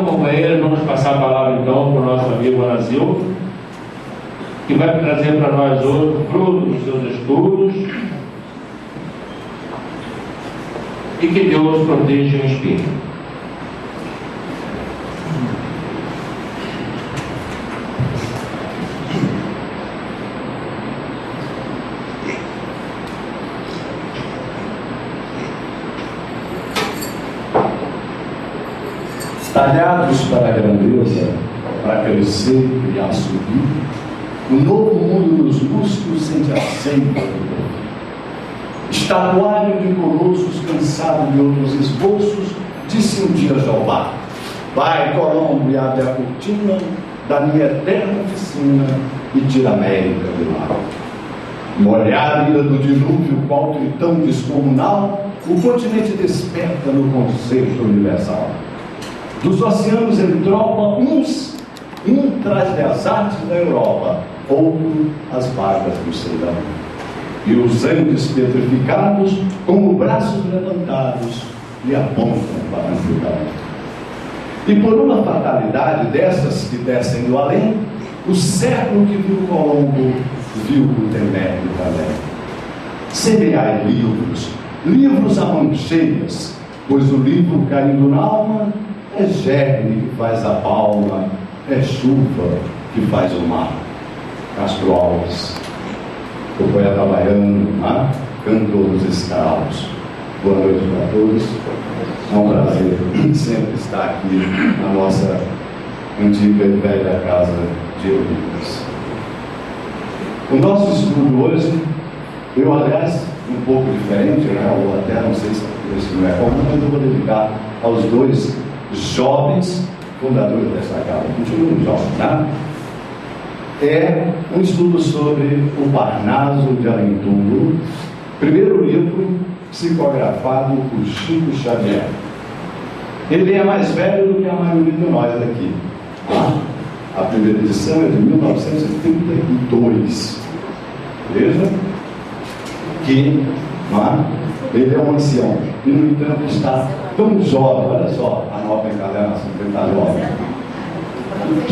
companheiros, vamos passar a palavra então para o nosso amigo Anazil, que vai trazer para nós hoje o fruto dos seus estudos e que Deus proteja e inspire. Talhados para a grandeza, para crescer e criar subir, o novo mundo dos músculos sente a seiva do corpo. Estatuário de colossos cansado de outros esboços, disse um dia Jeová: vai, Colombo, e abre a cortina da minha eterna oficina e tira a América do mar. Molhada ira do dilúvio, qual tritão descomunal, o continente desperta no conceito universal. Dos oceanos em tropa, um traz as artes da Europa, outro as vagas do Ceilão. E os Andes petrificados, com os braços levantados, lhe apontam para o Judão. E por uma fatalidade dessas que descem do além, o século que viu Colombo, viu Gutenberg também. Semeai livros a mãos cheias, pois o livro caindo na alma é germe que faz a palma, é chuva que faz o mar. Castro Alves, o poeta baiano, cantor dos escravos. Boa noite para todos. É um prazer sempre estar aqui na nossa antiga e velha casa de Eurípides. O nosso estudo hoje, eu aliás, um pouco diferente, ou até não sei se isso não é comum, mas eu vou dedicar aos dois jovens fundadores dessa casa, continuam jovens, É um estudo sobre o Parnaso de Além-Túmulo, primeiro livro psicografado por Chico Xavier. Ele é mais velho do que a maioria de nós daqui. A primeira edição é de 1932. Veja que ele é um ancião e, no entanto, está tão jovem. Olha só a nova encadernação, ele está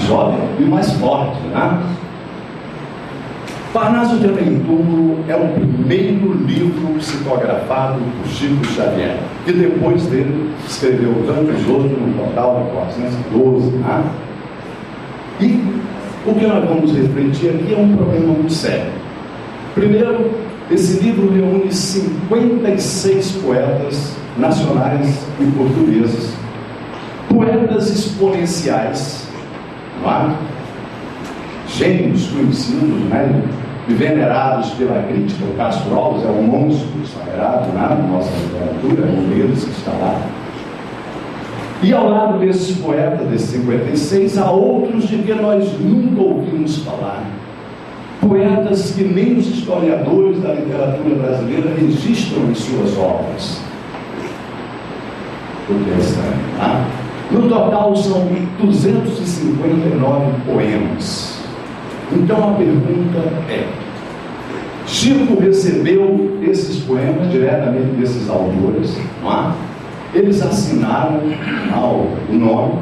jovem e mais forte, Parnaso de Além-Túmulo é o primeiro livro psicografado por Chico Xavier, que depois dele escreveu tantos outros, no total de 412. E o que nós vamos refletir aqui é um problema muito sério. Primeiro, esse livro reúne 56 poetas nacionais e portugueses, poetas exponenciais, gênios conhecidos, e venerados pela crítica. O Castro Alves é um monstro sagrado na nossa literatura, é um deles que está lá. E ao lado desses poetas, desses 56, há outros de que nós nunca ouvimos falar. Poetas que nem os historiadores da literatura brasileira registram em suas obras. O que é estranho, No total são 259 poemas. Então a pergunta é: Chico recebeu esses poemas diretamente desses autores, Eles assinaram o nome,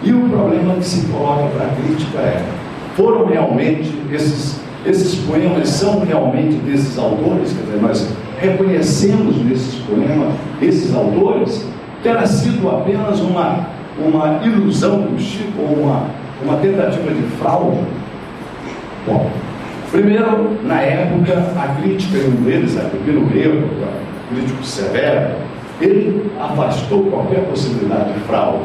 e o problema que se coloca para a crítica é: foram realmente esses poemas, são realmente desses autores? Quer dizer, nós reconhecemos nesses poemas esses autores? Terá sido apenas uma ilusão do Chico, ou uma tentativa de fraude? Bom, primeiro, na época, a crítica em um deles, Aquilino Rego, crítico severo, ele afastou qualquer possibilidade de fraude.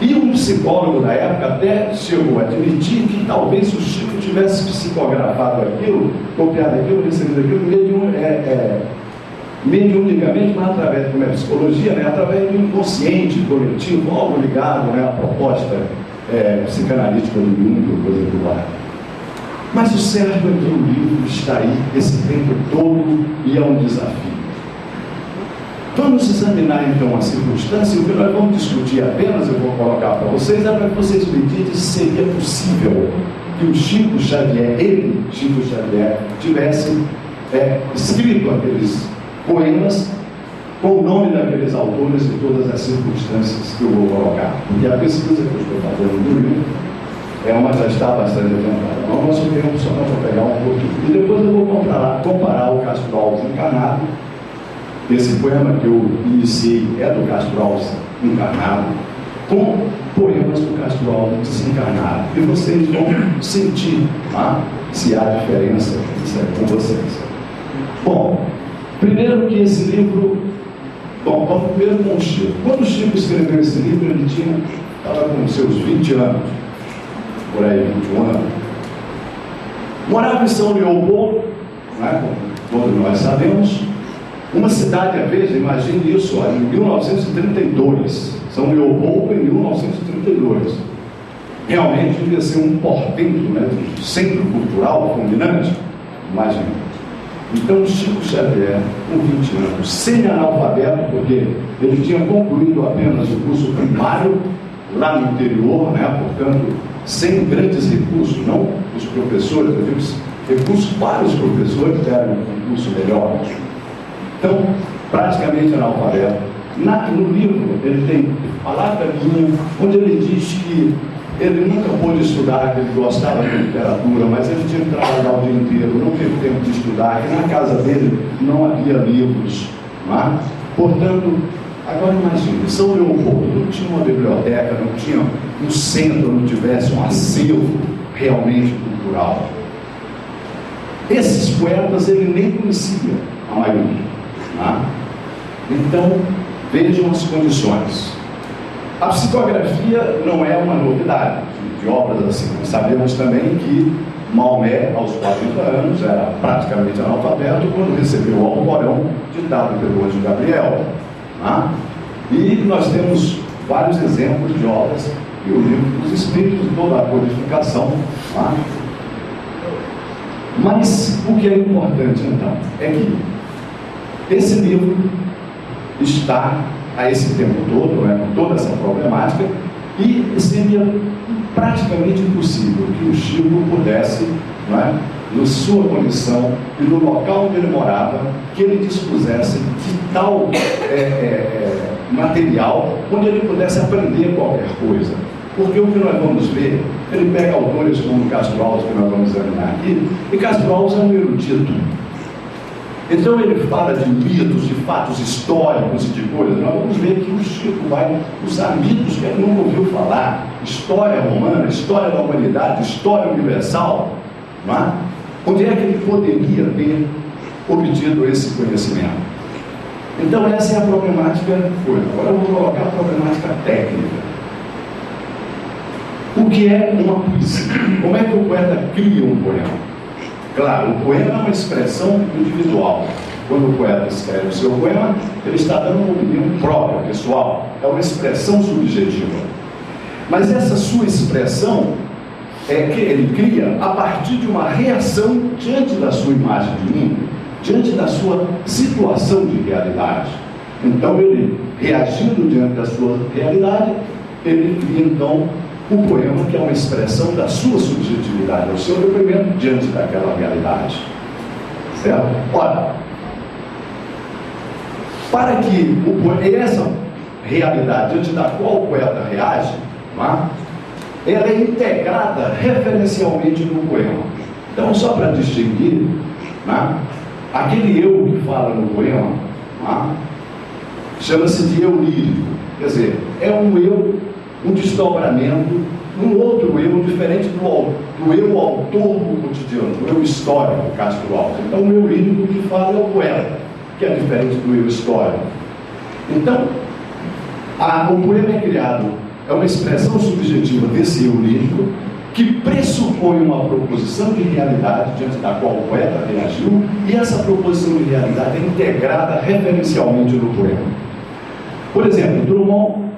E um psicólogo da época até chegou a admitir que talvez o Chico tivesse psicografado aquilo, copiado aquilo, recebido aquilo, mediunicamente, mas através de uma psicologia, através do inconsciente coletivo, algo ligado à proposta psicanalítica do mundo, coisa do ar. Mas o certo é que o livro está aí esse tempo todo e é um desafio. Vamos examinar então a circunstância, e o que nós vamos discutir apenas, eu vou colocar para vocês, é para que vocês meditem se seria possível que o Chico Xavier, tivesse escrito aqueles poemas com o nome daqueles autores e todas as circunstâncias que eu vou colocar. Porque a pesquisa que eu estou fazendo do livro é uma que já está bastante adiantada. Mas o nosso tempo só para pegar um pouquinho. E depois eu vou comparar o Castro Alves Encarnado. Esse poema que eu iniciei é do Castro Alves Encarnado, com poemas do Castro Alves Desencarnado. E vocês vão sentir, tá? Se há diferença, isso é com vocês. Bom, primeiro que esse livro... Bom, vamos primeiro com o Chico. Quando o Chico escreveu esse livro, ele estava com seus 20 anos, por aí, 21 anos. Morava em São Leopoldo, né, como todos nós sabemos, uma cidade, veja, imagine isso, olha, em 1932, São Leopoldo em 1932. Realmente devia ser um portento, né, de centro cultural fulminante, imagina. Então, Chico Xavier, com 20 anos, semi-analfabeto, porque ele tinha concluído apenas o curso primário, lá no interior, né? Portanto, sem grandes recursos, não os professores, eu digo, recursos para os professores deram um curso melhor. Então, praticamente analfabeto. No livro, ele tem palavra minha, onde ele diz que ele nunca pôde estudar, que ele gostava de literatura, mas ele tinha que trabalhar o dia inteiro, não teve tempo de estudar, que na casa dele não havia livros. Não é? Portanto, agora imagine, São Leopoldo não tinha uma biblioteca, não tinha um centro, não tivesse um acervo realmente cultural. Esses poetas ele nem conhecia, a maioria. Não é? Então, vejam as condições. A psicografia não é uma novidade de obras assim. Sabemos também que Maomé, aos 40 anos, era praticamente analfabeto quando recebeu o Alcorão ditado pelo anjo Gabriel. Tá? E nós temos vários exemplos de obras e o livro dos Espíritos, toda a codificação. Tá? Mas o que é importante então é que esse livro está a esse tempo todo, né, com toda essa problemática, e seria praticamente impossível que o Chico pudesse, né, na sua condição e no local onde ele morava, que ele dispusesse de tal material onde ele pudesse aprender qualquer coisa. Porque o que nós vamos ver, ele pega autores como Castro Alves, que nós vamos examinar aqui, e Castro Alves é um erudito. Então ele fala de mitos, de fatos históricos e de coisas. Nós vamos ver que o Chico vai usar mitos que ele nunca ouviu falar. História romana, história da humanidade, história universal. Não é? Onde é que ele poderia ter obtido esse conhecimento? Então essa é a problemática. Agora eu vou colocar a problemática técnica. O que é uma poesia? Como é que o poeta cria um poema? Claro, o poema é uma expressão individual. Quando o poeta escreve o seu poema, ele está dando uma opinião própria, pessoal. É uma expressão subjetiva. Mas essa sua expressão é que ele cria a partir de uma reação diante da sua imagem de mundo, diante da sua situação de realidade. Então, ele, reagindo diante da sua realidade, ele cria, então, o poema, que é uma expressão da sua subjetividade, é o seu depoimento diante daquela realidade. Certo? Ora, para que essa realidade diante da qual o poeta reage, tá? Ela é integrada referencialmente no poema. Então, só para distinguir, tá? Aquele eu que fala no poema, tá? Chama-se de eu lírico. Quer dizer, é um eu, um desdobramento, um outro eu diferente do eu autor do cotidiano, do eu histórico, Castro Alves. Então, o eu lírico que fala é o poeta, que é diferente do eu histórico. Então, o poema é criado, é uma expressão subjetiva desse eu lírico, que pressupõe uma proposição de realidade diante da qual o poeta reagiu, e essa proposição de realidade é integrada referencialmente no poema. Por exemplo, Drummond,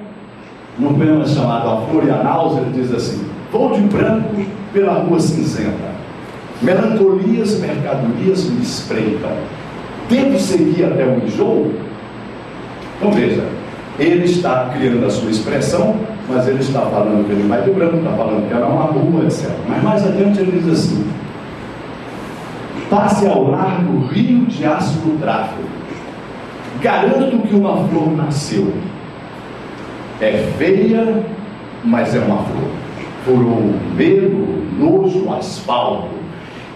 num poema chamado A Flor e a Náusea, ele diz assim: vou de branco pela rua cinzenta, melancolias, mercadorias me espreitam, devo seguir até o enjoo? Então veja, ele está criando a sua expressão, mas ele está falando que ele vai de branco, está falando que era uma rua, etc. Mas mais adiante ele diz assim: passe ao largo rio de aço do tráfego, Garanto que uma flor nasceu. É feia, mas é uma flor. Furou o medo, nojo, o asfalto.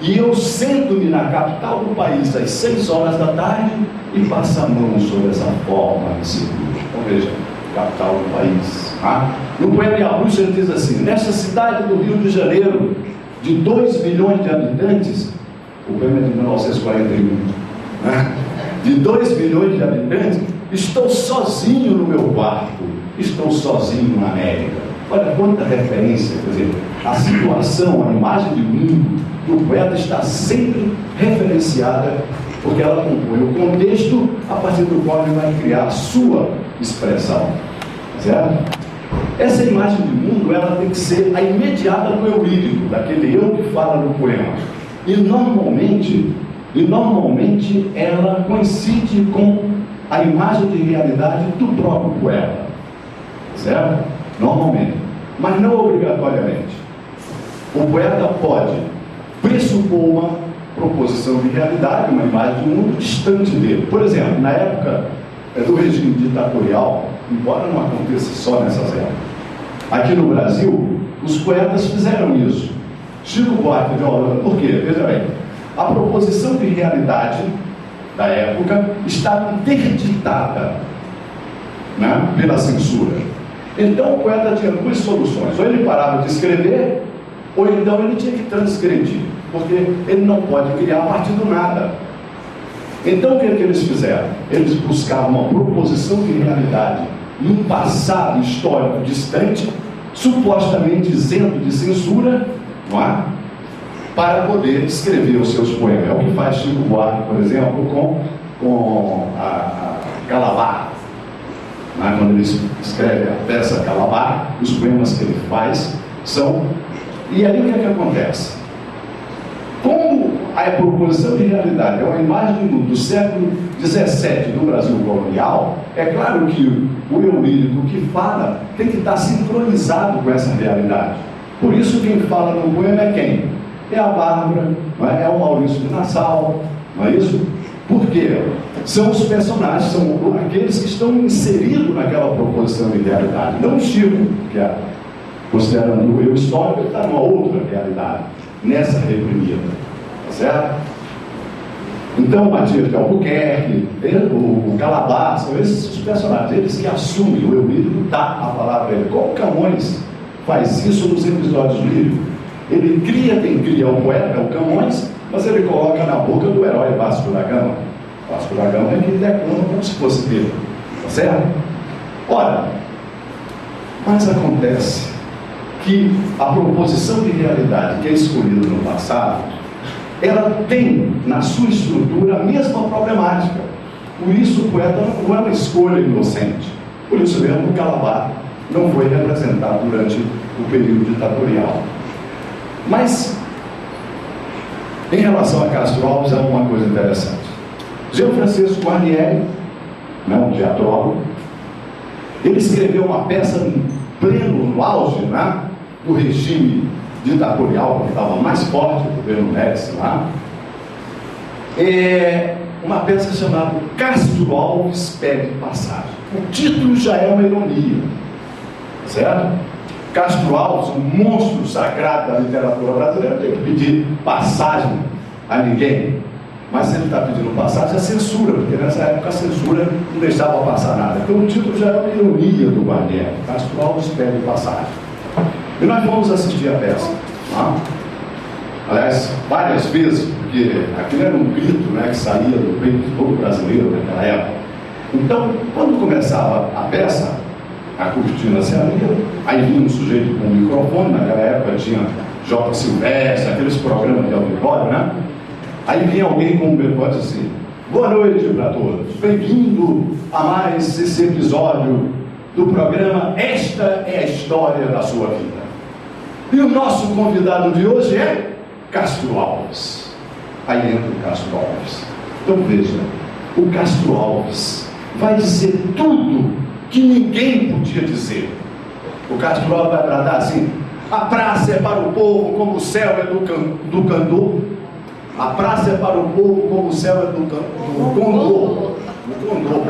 E eu sento-me na capital do país às 6 horas da tarde e passo a mão sobre essa forma de seguro. Então veja, capital do país. No poema A Bruxa ele diz assim: nesta cidade do Rio de Janeiro, de 2 milhões de habitantes, o poema é de 1941, de 2 milhões de habitantes, estou sozinho no meu quarto, estou sozinho na América. Olha quanta referência, quer dizer, a situação, a imagem de mundo do poeta está sempre referenciada, porque ela compõe o contexto a partir do qual ele vai criar a sua expressão, certo? Essa imagem de mundo, ela tem que ser a imediata do eu lírico, daquele eu que fala no poema. E normalmente ela coincide com a imagem de realidade do próprio poeta, certo? Normalmente, mas não obrigatoriamente. O poeta pode pressupor uma proposição de realidade, uma imagem de mundo distante dele. Por exemplo, na época do regime ditatorial, embora não aconteça só nessas épocas, aqui no Brasil, os poetas fizeram isso. Chico Buarque de Holanda, por quê? Veja bem, a proposição de realidade da época estava interditada, pela censura. Então o poeta tinha 2 soluções: ou ele parava de escrever, ou então ele tinha que transgredir, porque ele não pode criar a partir do nada. Então o que eles fizeram? Eles buscavam uma proposição de realidade num passado histórico distante, supostamente isento de censura, para poder escrever os seus poemas. É o que faz Chico Buarque, por exemplo, com a Calabar. Quando ele escreve a peça Calabar, os poemas que ele faz são... E aí o que acontece? Como a proposição de realidade é uma imagem do século XVII do Brasil colonial, é claro que o eu lírico que fala tem que estar sincronizado com essa realidade. Por isso quem fala no poema é quem? É a Bárbara, é o Maurício de Nassau, não é isso? Por quê? São os personagens, são aqueles que estão inseridos naquela proposição de realidade. Não o Chico, que é, considerando o eu histórico, ele está numa outra realidade, nessa reprimida, tá certo? Então o Matias de Albuquerque, o Calabar, são esses os personagens, eles que assumem o eu lírico, dá a palavra a ele. Como Camões faz isso nos episódios líricos? Ele cria, quem cria o poeta, é o Camões, mas ele coloca na boca do herói Vasco da Gama. Vasco da Gama é que declama como se fosse dele, tá certo? Ora, mas acontece que a proposição de realidade que é escolhida no passado, ela tem na sua estrutura a mesma problemática. Por isso o poeta não é uma escolha inocente. Por isso mesmo o Calabar não foi representado durante o período ditatorial. Mas em relação a Castro Alves, é uma coisa interessante. Jean Francisco Guarnieri, um teatrólogo, ele escreveu uma peça no auge, do regime ditatorial, que estava mais forte do governo Médici lá. Uma peça chamada Castro Alves Pede Passagem. O título já é uma ironia, certo? Castro Alves, um monstro sagrado da literatura brasileira, tem que pedir passagem a ninguém. Mas se ele está pedindo passagem, é censura, porque nessa época a censura não deixava passar nada. Então o título já é uma ironia do Guarnieri. Castro Alves Pede Passagem. E nós vamos assistir a peça. Aliás, várias vezes, porque aquilo era um grito, que saía do peito de todo brasileiro naquela época. Então, quando começava a peça, a cortina se abria, aí vinha um sujeito com um microfone, naquela época tinha J. Silvestre, aqueles programas de auditório, Aí vinha alguém com um microfone assim: boa noite para todos, bem-vindo a mais esse episódio do programa Esta é a História da Sua Vida. E o nosso convidado de hoje é Castro Alves. Aí entra o Castro Alves. Então veja, o Castro Alves vai dizer tudo que ninguém podia dizer. O Castro Alves vai bradar assim: a praça é para o povo como o céu é do Candor. A praça é para o povo como o céu é do Condor. o Condor.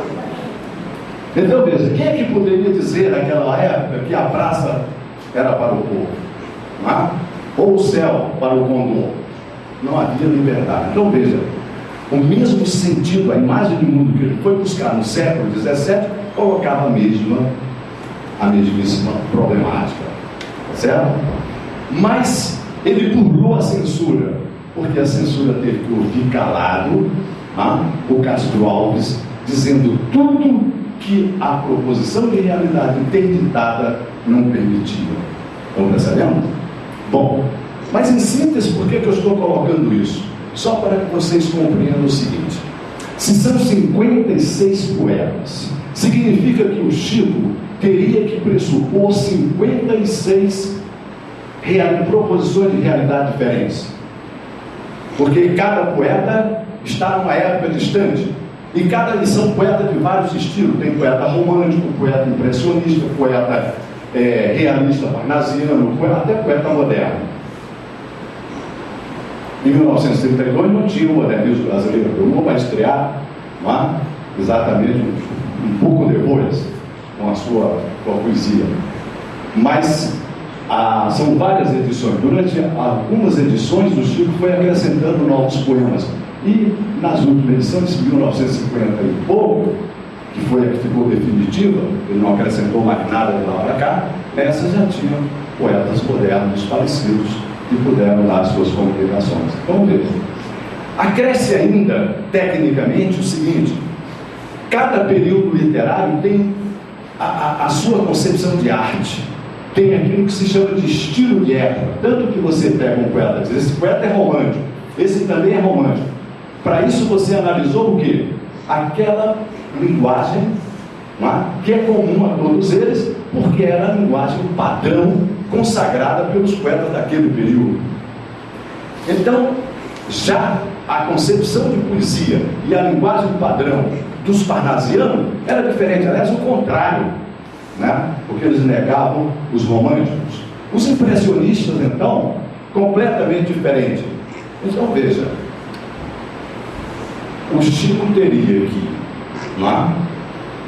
Então veja, quem é que poderia dizer naquela época que a praça era para o povo? Não é? Ou o céu para o Condor? Não havia liberdade. Então veja, o mesmo sentido, a imagem de mundo que ele foi buscar no século XVII, colocava a mesmíssima problemática, certo? Mas ele burlou a censura, porque a censura teve que ouvir calado o Castro Alves, dizendo tudo que a proposição de realidade interditada não permitia. Estão percebendo? Bom, mas em síntese, por que eu estou colocando isso? Só para que vocês compreendam o seguinte: se são 56 poemas, significa que o Chico teria que pressupor 56 proposições de realidade diferentes, porque cada poeta está numa época distante, e são poetas de vários estilos. Tem poeta romântico, poeta impressionista, poeta realista parnasiano, até poeta moderno. Em 1932 não tinha o modernismo brasileiro, o vai estrear exatamente um pouco depois com a sua poesia. Mas são várias edições. Durante algumas edições do Chico foi acrescentando novos poemas. E nas últimas edições, de 1950 e pouco, que foi a que ficou definitiva, ele não acrescentou mais nada de lá para cá, nessas já tinham poetas modernos falecidos que puderam dar suas comunicações. Vamos ver. Acresce ainda, tecnicamente, o seguinte: cada período literário tem a sua concepção de arte, tem aquilo que se chama de estilo de época. Tanto que você pega um poeta e diz: esse poeta é romântico, esse também é romântico. Para isso você analisou o quê? Aquela linguagem que é comum a todos eles, porque era a linguagem padrão consagrada pelos poetas daquele período. Então, já a concepção de poesia e a linguagem padrão dos parnasianos era diferente, aliás, o contrário, porque eles negavam os românticos. Os impressionistas, então, completamente diferente. Então, veja, o Chico teria que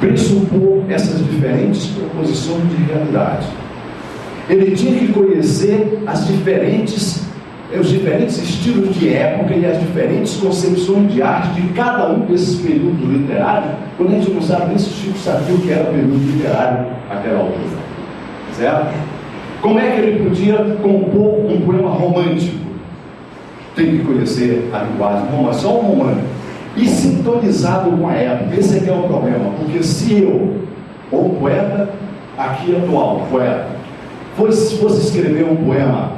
pressupor essas diferentes proposições de realidade. Ele tinha que conhecer os diferentes estilos de época e as diferentes concepções de arte de cada um desses períodos literários, quando a gente não sabe nem se o Chico sabia o que era o período literário naquela altura. Certo? Como é que ele podia compor um poema romântico? Tem que conhecer a linguagem romântica, só o romântico, e sintonizado com a época. Esse é que é o problema, porque se eu, ou um poeta aqui atual, poeta, fosse escrever um poema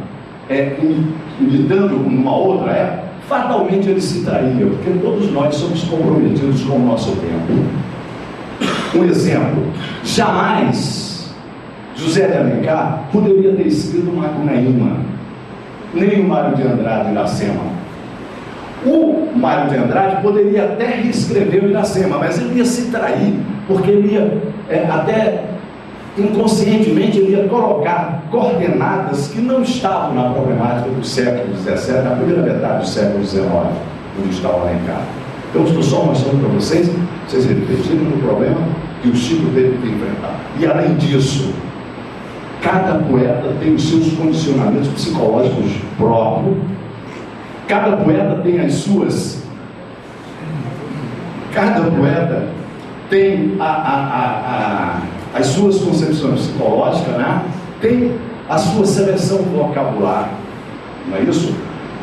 imitando numa outra época, fatalmente ele se traía, porque todos nós somos comprometidos com o nosso tempo. Um exemplo: jamais José de Alencar poderia ter escrito Macunaíma, nem o Mário de Andrade e Iracema. O Mário de Andrade poderia até reescrever o Iracema, mas ele ia se trair, porque ele ia, até inconscientemente, ele ia colocar coordenadas que não estavam na problemática do século XVII, na primeira metade do século XIX, onde está o Alencar. Então, estou só mostrando para vocês refletirem no problema que o Chico teve que enfrentar. E, além disso, cada poeta tem os seus condicionamentos psicológicos próprios. Cada poeta tem as suas. Cada poeta tem as suas concepções psicológicas, tem a sua seleção vocabular, não é isso?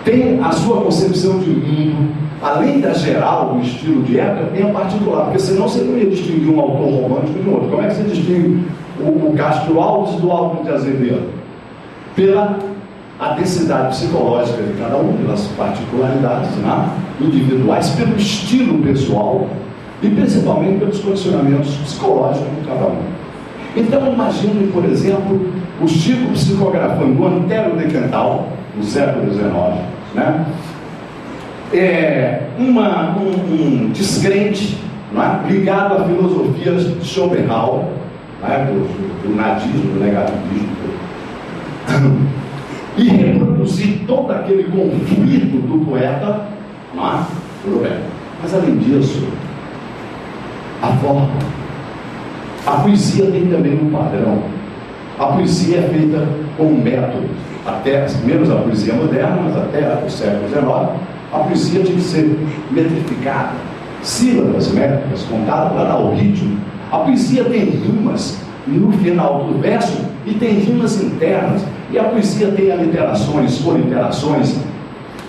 Tem a sua concepção de mundo, além da geral, do estilo de época, tem a particular, porque senão você não ia distinguir um autor romântico de outro. Como é que você distingue o Castro Alves do Álvaro de Azevedo? Pela a densidade psicológica de cada um, pelas particularidades individuais, pelo estilo pessoal e principalmente pelos condicionamentos psicológicos de cada um. Então, imagine, por exemplo, o Chico psicografando o Antero de Quental, no século XIX, um descrente, ligado à filosofia de Schopenhauer, do nadismo, do negativismo, e reproduzir todo aquele conflito do poeta, tudo bem. Mas, além disso, a forma. A poesia tem também um padrão. A poesia é feita com um método. Até, menos a poesia moderna, mas até o século XIX, a poesia tinha que ser metrificada. Sílabas métricas, contadas para dar o ritmo. A poesia tem rimas no final do verso e tem rimas internas. E a poesia tem aliterações, coliterações,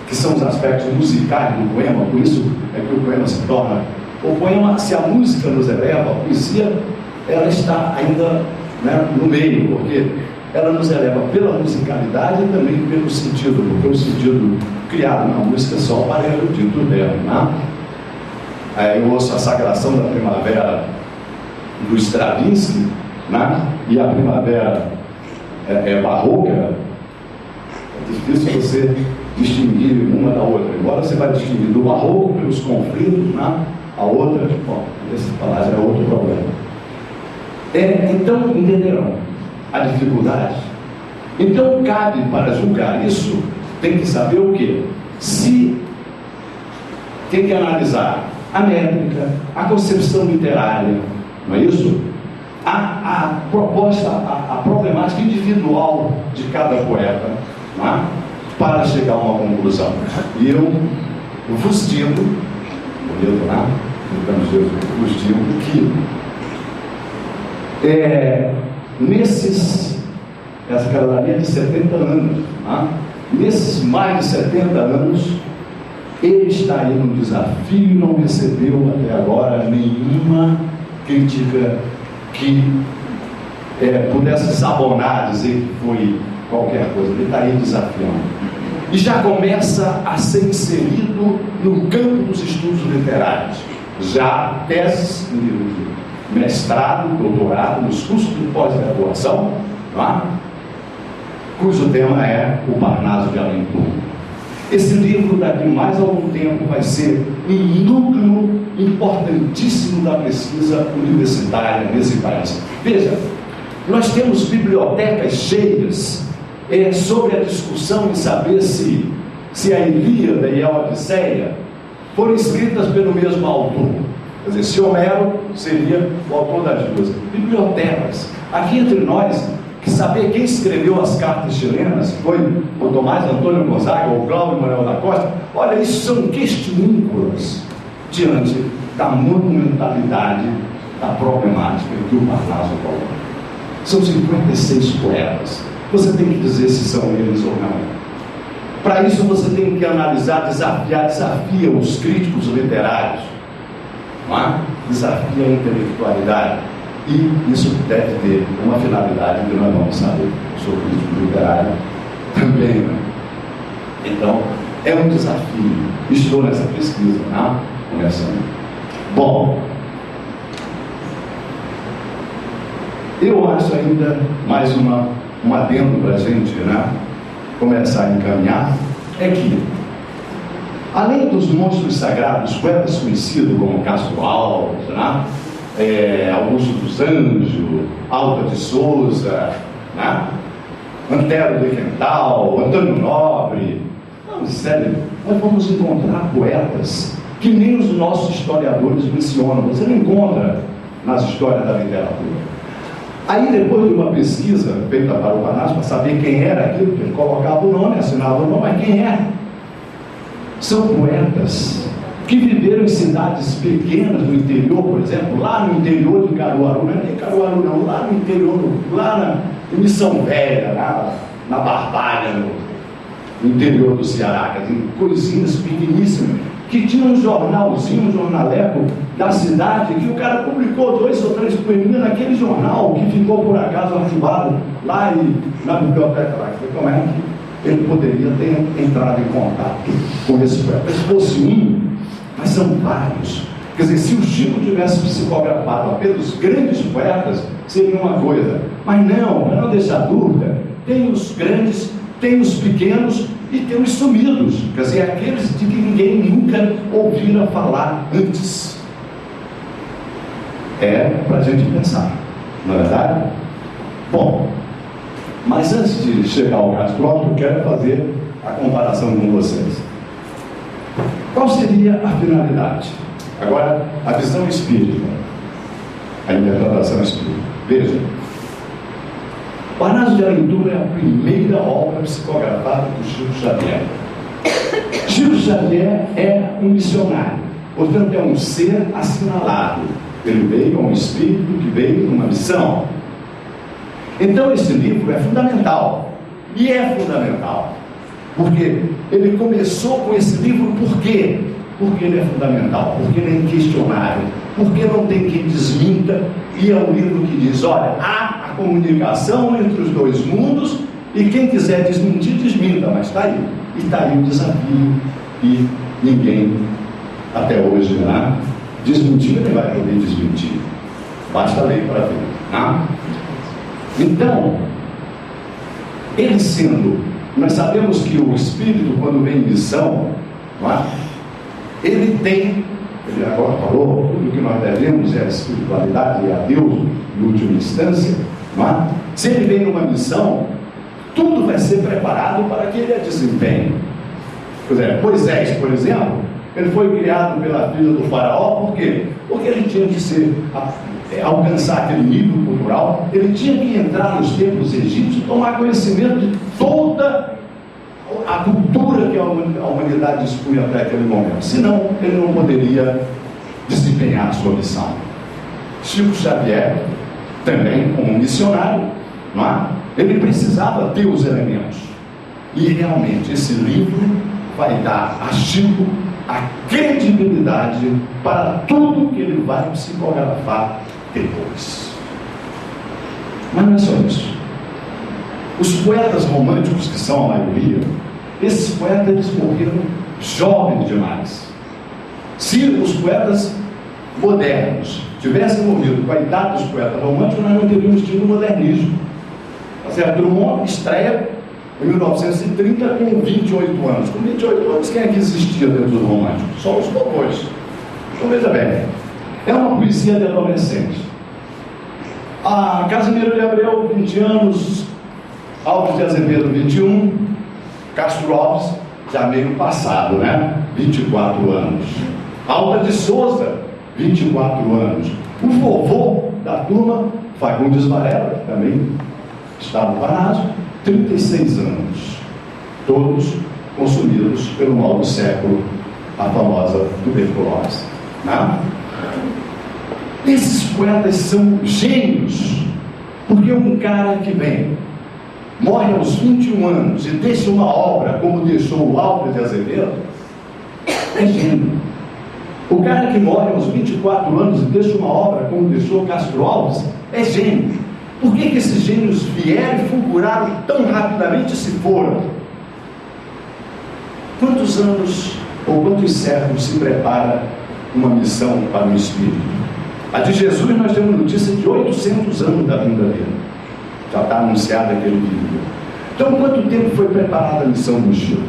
que são os aspectos musicais do poema. Por isso é que o poema se torna... O poema, se a música nos eleva, a poesia, ela está ainda, né, no meio, porque ela nos eleva pela musicalidade e também pelo sentido, porque o sentido criado na música só para o erudito dela, né? Eu ouço a Sagração da Primavera do Stravinsky, né? E a Primavera barroca. É difícil você distinguir uma da outra, embora você vai distinguir do barroco pelos conflitos, né? A outra, bom, esse falar já é outro problema. Então, entenderão a dificuldade. Então, cabe para julgar isso, tem que saber o quê? Se tem que analisar a métrica, a concepção literária, não é isso? A proposta, a problemática individual de cada poeta, não é? Para chegar a uma conclusão. E eu vos digo, bonito, né? Então, vos digo que essa galera de 70 anos, né? Nesses mais de 70 anos, ele está aí no desafio e não recebeu até agora nenhuma crítica que pudesse sabonar, dizer que foi qualquer coisa. Ele está aí desafiando. E já começa a ser inserido no campo dos estudos literários. Já teses, mestrado, doutorado, nos cursos de pós-graduação, tá? Cujo tema é o Parnaso de Alencar. Esse livro, daqui mais algum tempo, vai ser um núcleo importantíssimo da pesquisa universitária nesse país. Veja, nós temos bibliotecas cheias sobre a discussão em saber se a Ilíada e a Odisseia foram escritas pelo mesmo autor. Quer dizer, se Homero seria o autor das duas. Bibliotecas. Aqui entre nós, que saber quem escreveu as cartas chilenas foi o Tomás Antônio Gonzaga ou Cláudio Manuel da Costa. Olha, isso são questúnculas diante da monumentalidade da problemática que o Parnaso coloca. São 56 poetas. Você tem que dizer se são eles ou não. Para isso você tem que analisar, desafia os críticos literários, não é? Desafia a intelectualidade. E isso deve ter uma finalidade que nós vamos saber. Sou crítico literário também, né? Então, é um desafio. Estou nessa pesquisa, né? Começando. Bom, eu acho ainda mais um adendo para a gente, né? Começar a encaminhar, é que, além dos monstros sagrados, poetas conhecidos como Castro Alves, né? Augusto dos Anjos, Alta de Souza, né? Antero de Quental, Antônio Nobre, não, sério, nós vamos encontrar poetas que nem os nossos historiadores mencionam. Você não encontra nas histórias da literatura. Aí, depois de uma pesquisa feita para o Parnaso, para saber quem era aquilo, que ele colocava o nome, assinava o nome, mas quem é? São poetas que viveram em cidades pequenas no interior, por exemplo, lá no interior de Caruaru, não é nem Caruaru não, lá no interior, lá em Missão Velha, na Barbalha, no interior do Ceará, coisinhas pequeníssimas, que tinha um jornalzinho, um jornaleco da cidade, que o cara publicou 2 ou 3 poeminhas naquele jornal, que ficou por acaso arquivado lá na biblioteca lá. Como é que ele poderia ter entrado em contato com esse poeta? Se fosse um, mas são vários. Quer dizer, se o Chico tivesse psicografado apenas os grandes poetas, seria uma coisa. Mas não, para não deixar dúvida, tem os grandes, tem os pequenos e tem os sumidos. Quer dizer, aqueles de que ninguém nunca ouvira falar antes. É para a gente pensar, não é verdade? Bom, mas antes de chegar ao Castro Alves, eu quero fazer a comparação com vocês. Qual seria a finalidade? Agora, a visão espírita. a interpretação espírita. Veja, Parnaso de Aventura é a primeira obra psicografada por Chico Xavier. Chico Xavier é um missionário, portanto é um ser assinalado. Ele veio, é um espírito que veio numa missão. Então esse livro é fundamental, e é fundamental, porque ele começou com esse livro. Por quê? Porque ele é fundamental, porque ele é inquestionável, porque não tem quem desminta, e é um livro que diz, olha, há a comunicação entre os dois mundos, e quem quiser desmentir, desminta, mas está aí. E está aí o desafio, e ninguém, até hoje, né, desmentir, nem vai poder desmentir. Basta ler para ver. Né? Então, ele sendo, nós sabemos que o Espírito, quando vem em missão, não é? Ele tem, ele agora falou, tudo que nós devemos é a espiritualidade e a Deus, em última instância, não é? Se ele vem numa missão, tudo vai ser preparado para que ele a desempenhe. Por exemplo, Moisés, por exemplo, ele foi criado pela filha do faraó, por quê? Porque ele tinha que alcançar aquele nível cultural, ele tinha que entrar nos templos egípcios e tomar conhecimento de toda a cultura que a humanidade dispunha até aquele momento. Senão, ele não poderia desempenhar a sua missão. Chico Xavier, também como missionário, não é? Ele precisava ter os elementos. E realmente esse livro vai dar a Chico a credibilidade para tudo que ele vai psicografar depois. Mas não é só isso. Os poetas românticos, que são a maioria, esses poetas eles morreram jovens demais. Se os poetas modernos tivessem morrido com a idade dos poetas românticos, nós não teríamos tido o modernismo. Tá certo? Drummond estreia em 1930 com 28 anos. Com 28 anos, quem é que existia dentro dos românticos? Só os bobões. Então veja bem, é uma poesia de adolescente. A Casimiro de Abreu, 20 anos, Alves de Azevedo, 21, Castro Alves, já meio passado, né? 24 anos. Alta de Souza, 24 anos. O vovô da turma, Fagundes Varela, que também estava no Parnaso, 36 anos. Todos consumidos pelo mal do século, a famosa tuberculose. Né? Esses poetas são gênios, porque um cara que vem, morre aos 21 anos e deixa uma obra como deixou o Alves de Azevedo, é gênio. O cara que morre aos 24 anos e deixa uma obra como deixou Castro Alves, é gênio. Por que esses gênios vieram e fulguraram tão rapidamente e se foram? Quantos anos ou quantos séculos se prepara uma missão para o Espírito? A de Jesus nós temos notícia de 800 anos da vinda dele. Já está anunciado aquele livro. Então, quanto tempo foi preparada a missão do Chico?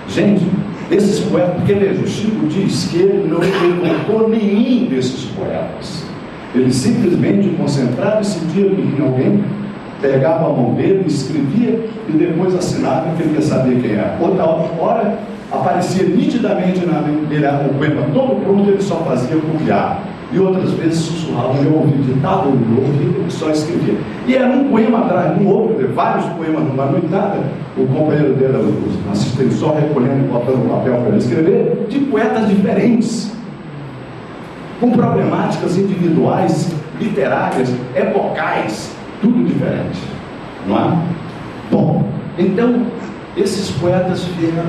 Gente, esses poetas, porque veja, o Chico diz que ele não evocou nenhum desses poetas. Ele simplesmente concentrava e sentia que alguém pegava a mão dele, escrevia e depois assinava, que ele queria saber quem era. Outra hora aparecia nitidamente na mente dele o poema todo pronto, ele só fazia copiar. E outras vezes sussurrava no meu ouvido, ditava no meu ouvido e só escrevia. E era um poema atrás do outro, vários poemas numa noitada. O companheiro dele, o assistente, só recolhendo e botando no papel para ele escrever, de poetas diferentes, com problemáticas individuais, literárias, epocais, tudo diferente. Não é? Bom, então, esses poetas vieram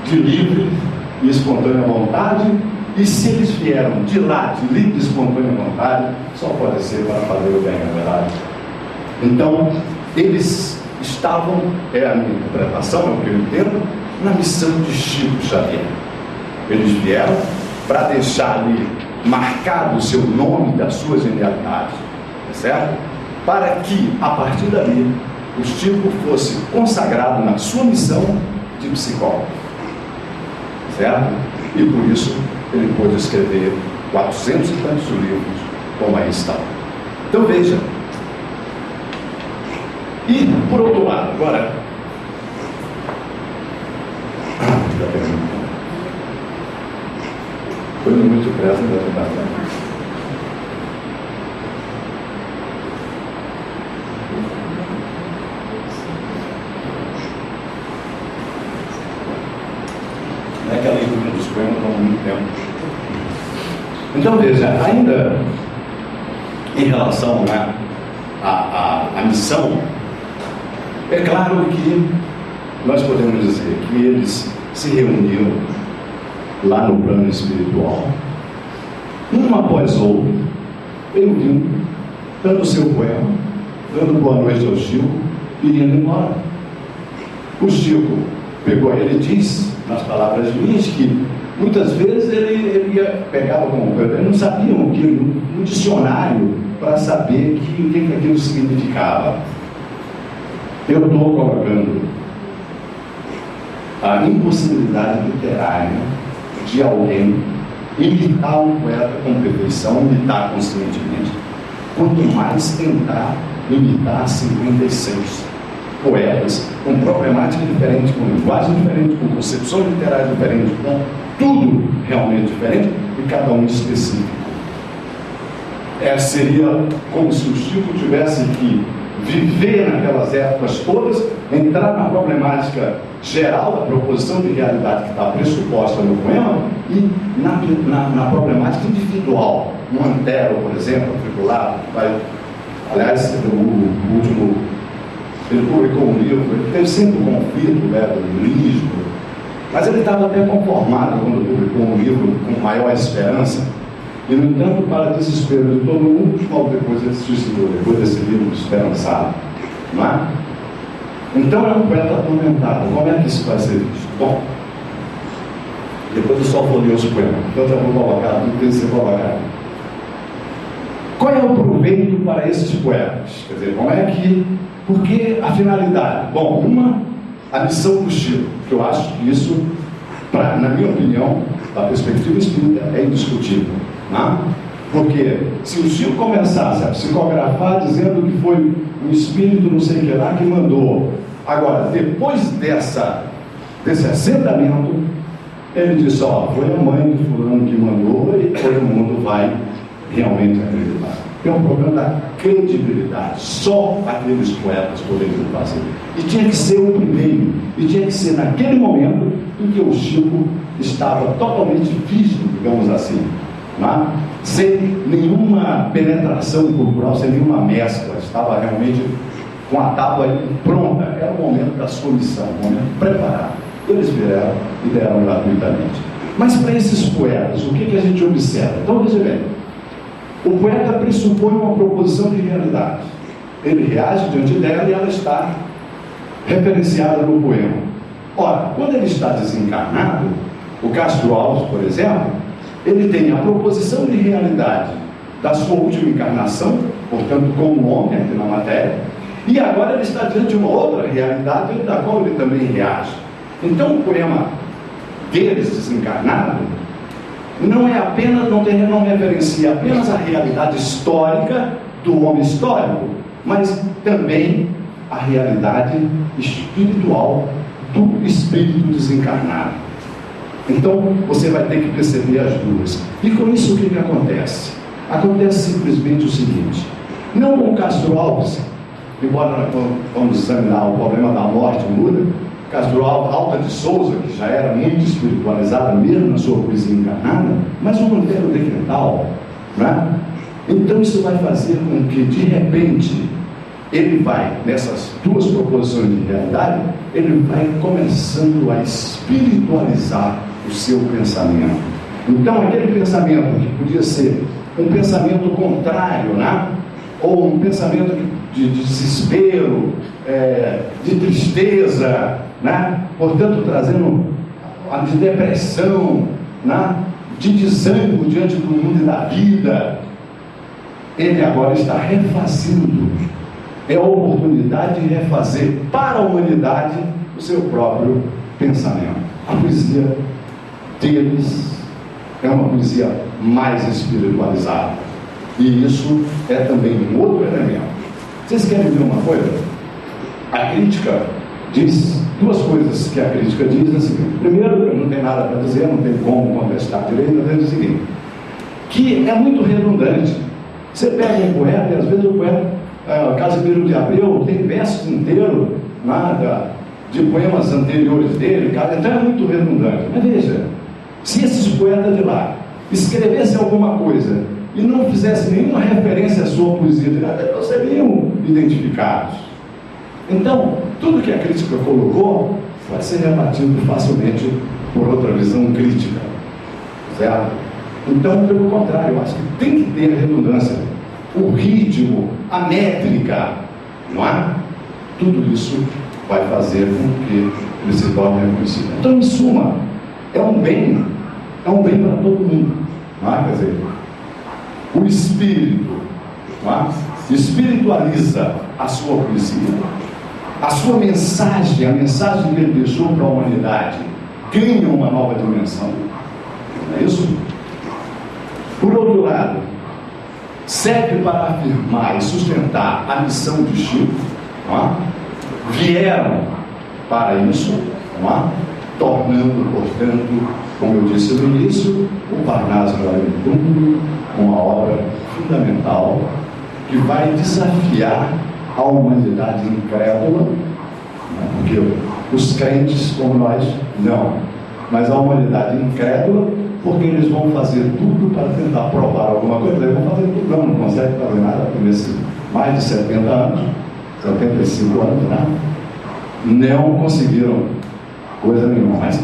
de livre e espontânea vontade. E se eles vieram de lá, de livre e espontânea vontade, só pode ser para fazer o bem, na verdade. Então, eles estavam, é a minha interpretação, é o que eu entendo, na missão de Chico Xavier. Eles vieram para deixar ali marcado o seu nome da sua genialidade, certo? Para que, a partir dali, o Chico fosse consagrado na sua missão de psicólogo, certo? E por isso ele pôde escrever 400 e tantos livros, como aí está. Então veja. E por outro lado, agora. Foi muito depressa, né? que a leitura dos poemas toma muito tempo. Então veja, ainda em relação, né, à missão, é claro que nós podemos dizer que eles se reuniam lá no plano espiritual, um após outro, ele dando seu poema, dando boa noite ao Chico e indo embora. O Chico pegou, ele diz nas palavras minhas que muitas vezes ele pegava como coisa, ele não sabia o que no dicionário para saber o que aquilo significava. Eu estou colocando a impossibilidade literária de alguém imitar um poeta com perfeição, imitar conscientemente, quanto mais tentar imitar 56 poetas com problemática diferente, com linguagem diferente, com concepções literárias diferentes, com tudo realmente diferente e cada um específico. Seria como se o Chico tivesse que viver naquelas épocas todas, entrar na problemática geral da proposição de realidade que está pressuposta no poema e na problemática individual. Um Antero, por exemplo, articulado, aliás, o último, ele publicou um livro, ele teve sempre um conflito, né, do lirismo, mas ele estava até conformado quando publicou um livro com maior esperança. E, no entanto, para desespero de todo mundo, depois ele se suicidou, depois desse livro esperançado. Não é? Então é um poeta atormentado. Como é que isso vai ser visto? Bom, depois eu só folhei os poemas. Então eu vou colocar tudo que tem que ser colocado. Qual é o proveito para esses poetas? Quer dizer, como é que... Porque a finalidade? Bom, a missão do Chico, que eu acho que isso, na minha opinião, da perspectiva espírita, é indiscutível. Não? Porque se o Chico começasse a psicografar dizendo que foi um espírito não sei o que lá que mandou, agora, depois desse assentamento, ele disse, foi a mãe de fulano que mandou e todo mundo vai realmente acreditar. Tem um problema da credibilidade, só aqueles poetas poderiam fazer. E tinha que ser o primeiro, e tinha que ser naquele momento em que o Chico estava totalmente visto, digamos assim, não? Sem nenhuma penetração cultural, sem nenhuma mescla, estava realmente com a tábua pronta. Era o momento da sua missão, o momento preparado. Eles vieram e deram gratuitamente. Mas para esses poetas, o que a gente observa? Então veja bem, o poeta pressupõe uma proposição de realidade, ele reage diante dela e ela está referenciada no poema. Ora, quando ele está desencarnado, o Castro Alves, por exemplo, ele tem a proposição de realidade da sua última encarnação, portanto, como homem aqui na matéria, e agora ele está diante de uma outra realidade da qual ele também reage. Então, o poema deles, desencarnado, não referencia apenas a realidade histórica do homem histórico, mas também a realidade espiritual do espírito desencarnado. Então, você vai ter que perceber as duas. E com isso, o que acontece? Acontece simplesmente o seguinte: não com Castro Alves, embora nós vamos examinar o problema da morte muda, Castro Alves, Alta de Souza, que já era muito espiritualizada, mesmo na sua poesia encarnada, mas um Monteiro de Quental, né? Então, isso vai fazer com que, de repente, ele vai, nessas duas proposições de realidade, ele vai começando a espiritualizar o seu pensamento. Então, aquele pensamento que podia ser um pensamento contrário, né? Ou um pensamento de desespero, de tristeza, né? Portanto, trazendo de depressão, né? De desânimo diante do mundo e da vida, ele agora está refazendo. É a oportunidade de refazer para a humanidade o seu próprio pensamento. A poesia deles é uma poesia mais espiritualizada. E isso é também um outro elemento. Vocês querem ver uma coisa? A crítica diz duas coisas que a crítica diz assim. Primeiro, não tem nada para dizer, não tem como contestar direito, mas diz o seguinte, que é muito redundante. Você pega um poeta e às vezes o poeta, Casimiro de Abreu, tem versos inteiros de poemas anteriores dele, cara, então é muito redundante. Mas veja, se esses poetas de lá escrevessem alguma coisa e não fizessem nenhuma referência à sua poesia de lá, não seriam identificados. Então, tudo que a crítica colocou pode ser rebatido facilmente por outra visão crítica, certo? Então, pelo contrário, eu acho que tem que ter redundância, o ritmo, a métrica, não é? Tudo isso vai fazer com que ele se torne reconhecido. Então, em suma, é um bem para todo mundo, não é? Quer dizer, o espírito, não é? Espiritualiza a sua poesia, a sua mensagem, a mensagem que ele deixou para a humanidade, ganha uma nova dimensão, não é isso? Por outro lado, serve para afirmar e sustentar a missão de Chico, não é? Vieram para isso, não é? Tornando, portanto, como eu disse no início, o Parnaso Raimundo uma obra fundamental que vai desafiar a humanidade incrédula, né? Porque os crentes como nós, não, mas a humanidade incrédula, porque eles vão fazer tudo para tentar provar alguma coisa, eles vão fazer tudo, não conseguem fazer nada, porque nesses mais de 70 anos, 75 anos, né? Não conseguiram coisa nenhuma, mas...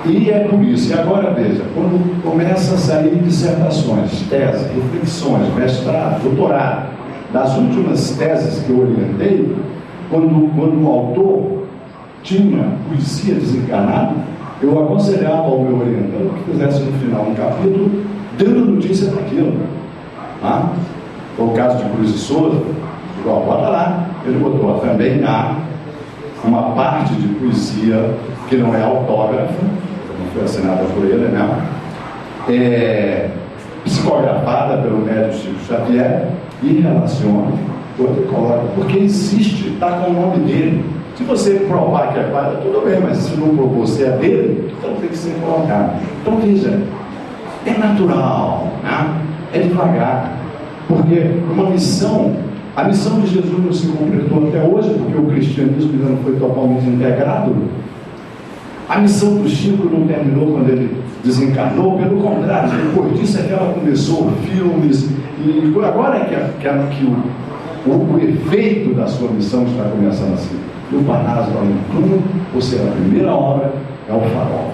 E é por isso, e agora veja, quando começa a sair dissertações, teses, reflexões, mestrado, doutorado, das últimas teses que eu orientei, quando o autor tinha poesia desencarnada, eu aconselhava ao meu orientador que fizesse no final um capítulo dando notícia daquilo. Ah? Foi o caso de Cruz de Souza, igual, bota lá, ele botou também há uma parte de poesia que não é autógrafa, não foi assinada por ele, não, psicografada pelo médico Chico Xavier, e relaciona, outro coloca, porque existe, está com o nome dele. Se você provar que é falha, tudo bem, mas se não provou se é dele, então tem que ser colocado. Então veja, é natural, né? É devagar, porque uma missão, a missão de Jesus não se completou até hoje, porque o cristianismo ainda não foi totalmente integrado. A missão do Chico não terminou quando ele desencarnou, pelo contrário, depois disso é que ela começou, filmes, e agora é que o efeito da sua missão está começando assim. E o Parnaso Raimundo, ou seja, a primeira obra é o Farol.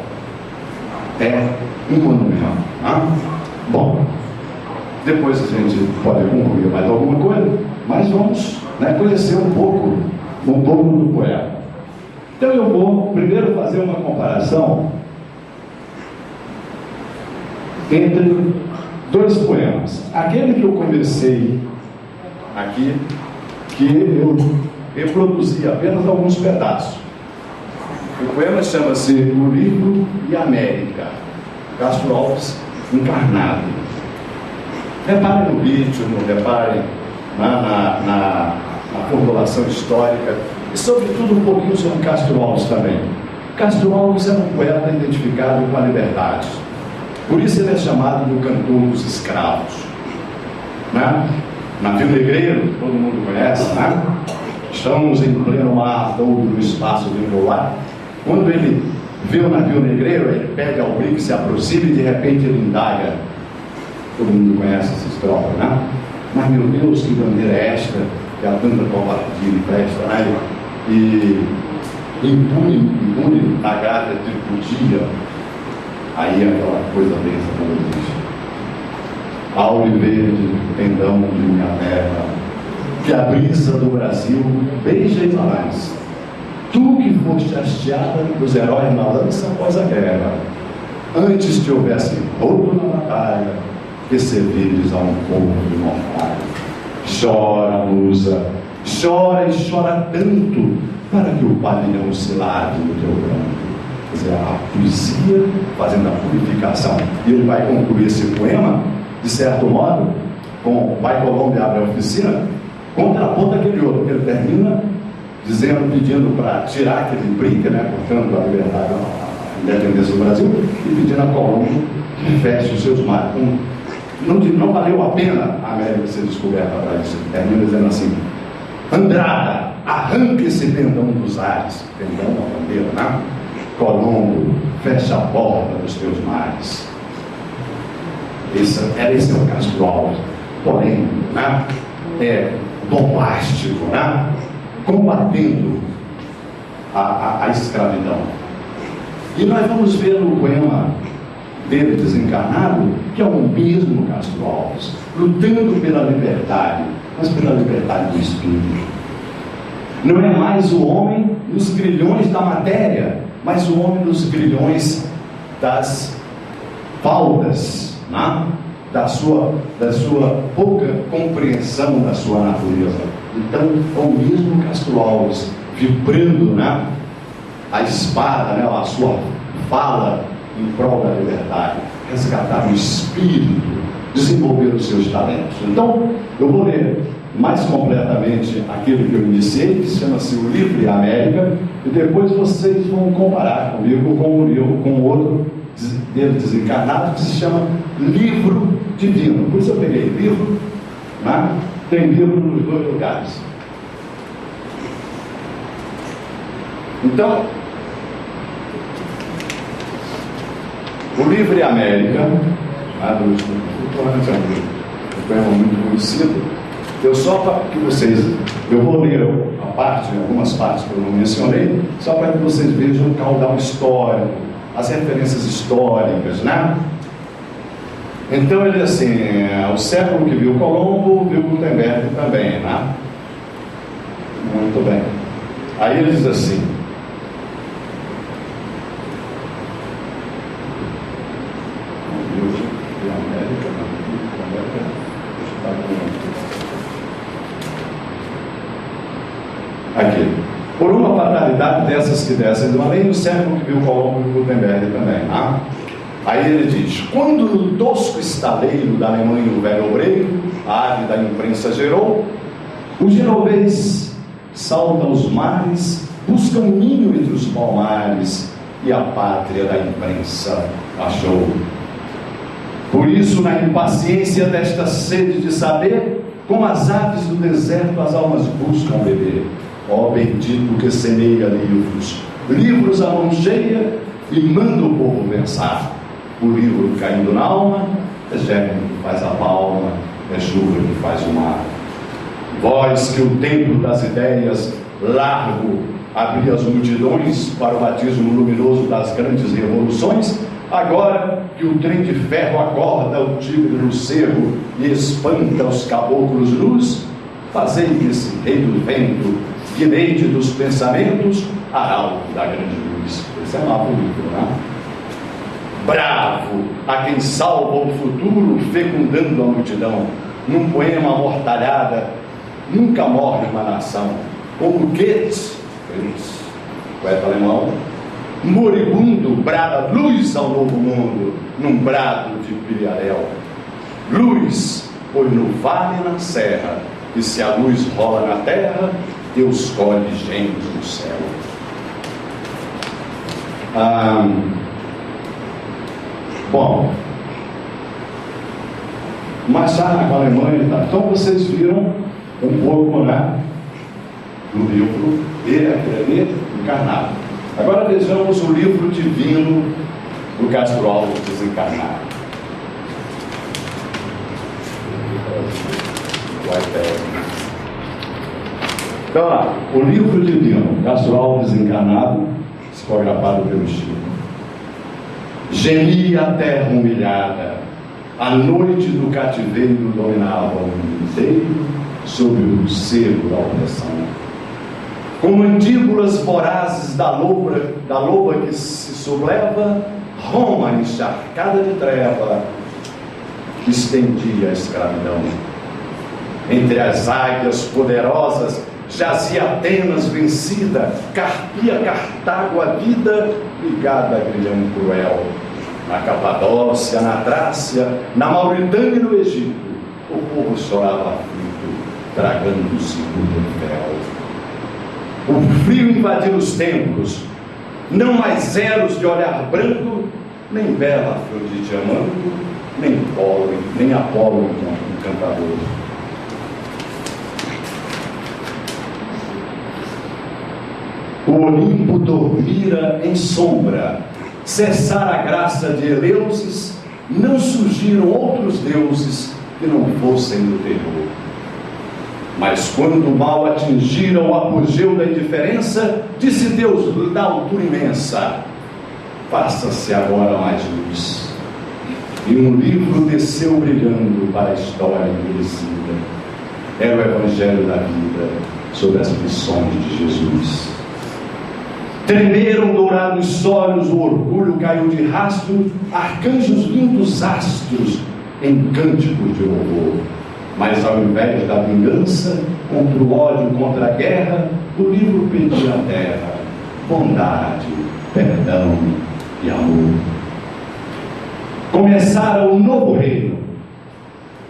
É um monumento. Né? Bom, depois a gente pode concluir mais alguma coisa, mas vamos, né, conhecer um pouco do poeta. Então eu vou primeiro fazer uma comparação entre dois poemas. Aquele que eu comecei aqui, que eu reproduzi apenas alguns pedaços. O poema chama-se O Livro e América, Castro Alves encarnado. Reparem no ritmo, reparem na formulação histórica e, sobretudo, um pouquinho sobre Castro Alves também. Castro Alves era um poeta identificado com a liberdade. Por isso ele é chamado do cantor dos escravos. Né? Navio Negreiro, todo mundo conhece, né? Estamos em pleno mar todo do espaço vincular. Quando ele vê o navio negreiro, ele pede ao brinco, se aproxima e de repente ele indaga. Todo mundo conhece essa estrofe, né? Mas meu Deus, que bandeira é esta? Que a tanta covardia e festa, né? E impune na grávida tripudia. Aí aquela coisa densa, como diz. Aure verde, tendão de minha terra, que a brisa do Brasil beija e balança. Tu que foste hasteada dos heróis na lança após a guerra, antes que houvesse roubo na batalha, que servires a um povo de mortalha. Chora, musa, chora e chora tanto, para que o pavilhão se lave no teu canto. Quer dizer, a poesia fazendo a purificação. E ele vai concluir esse poema, de certo modo, com Vai Colômbia abre a oficina, contraponto aquele outro, que ele termina dizendo, pedindo para tirar aquele brinque, né, portanto, a liberdade, a independência do Brasil, e pedindo a Colômbia que feche os seus mares. Não valeu a pena a América ser descoberta para isso. Termina dizendo assim: Andrada, arranca esse pendão dos ares, pendão da bandeira, né? Colombo, fecha a porta dos teus mares. Esse é o Castro Alves, porém, né? Bombástico, né? Combatendo a escravidão. E nós vamos ver no poema dele, Desencarnado, que é o mesmo Castro Alves, lutando pela liberdade, mas pela liberdade do espírito. Não é mais o homem nos grilhões da matéria, mas o homem nos grilhões das faltas, né? da sua pouca compreensão da sua natureza. Então, é o mesmo Castro Alves vibrando, né? A espada, né? A sua fala em prol da liberdade, resgatar o espírito, desenvolver os seus talentos. Então, eu vou ler mais completamente aquilo que eu iniciei, que chama-se O Livro e a América, e depois vocês vão comparar comigo com o livro, com outro dele desencarnado, que se chama Livro Divino. Por isso eu peguei livro, né? Tem livro nos dois lugares. Então, O Livro e a América, um poema muito conhecido. Eu vou ler algumas partes que eu não mencionei, só para que vocês vejam o caudal histórico, as referências históricas, né? Então ele diz assim: o século que viu Colombo, viu Gutenberg também, né? Muito bem. Aí ele diz assim: aqui, por uma fatalidade dessas que descem do além, no século que viu Colombo e Gutenberg também, né? Aí ele diz: quando no tosco estaleiro da Alemanha o velho obreiro, a ave da imprensa gerou, o genovês salta aos mares, busca um ninho entre os palmares, e a pátria da imprensa achou. Por isso, na impaciência desta sede de saber, como as aves do deserto as almas buscam beber. Ó bendito que semeia livros, livros à mão cheia, e manda o povo pensar. O livro caindo na alma, é germe que faz a palma, é chuva que faz o mar. Vós que o templo das ideias largo abri as multidões para o batismo luminoso das grandes revoluções, agora que o trem de ferro acorda o tigre no cerro e espanta os caboclos nus, fazei desse rei do vento, guineide dos pensamentos, arauto da grande luz. Esse é lá bonito, né? Bravo a quem salva o futuro, fecundando a multidão. Num poema amortalhada, nunca morre uma nação. Como Goethe, poeta alemão, moribundo, brada luz ao novo mundo, num brado de Piriarel. Luz, pois no vale e na serra, e se a luz rola na terra, Deus colhe gente no céu. Bom, Machado na Alemanha e tal. Então vocês viram um pouco, né, do livro dele, aquele ali, Encarnado. Agora vejamos o Livro Divino do Castro Alves, Desencarnado. Então lá, o Livro Divino, Castro Alves Desencarnado, psicografado pelo Chico. Gemia a terra humilhada, a noite do cativeiro dominava o mundo inteiro, sob o cerco da opressão. Com mandíbulas vorazes da loba que se subleva, Roma encharcada de treva estendia a escravidão. Entre as águias poderosas jazia Atenas vencida, carpia Cartago a vida, ligada a grilhão cruel. Na Capadócia, na Trácia, na Mauritânia e no Egito, o povo chorava aflito, tragando-se por fel. O frio invadiu os templos, não mais eros de olhar branco, nem bela Afrodite amando, nem Apolo encantador. O Olimpo dormira em sombra, cessara a graça de Eleusis, não surgiram outros deuses que não fossem do terror. Mas quando o mal atingira o apogeu da indiferença, disse Deus da altura imensa: faça-se agora mais luz. E um livro desceu brilhando para a história envelhecida. Era o Evangelho da vida sobre as lições de Jesus. Tremeram dourados sólios, o orgulho caiu de rastro, arcanjos lindos astros em cânticos de louvor. Mas ao invés da vingança, contra o ódio, contra a guerra, o livro pedia à terra bondade, perdão e amor. Começara um novo reino.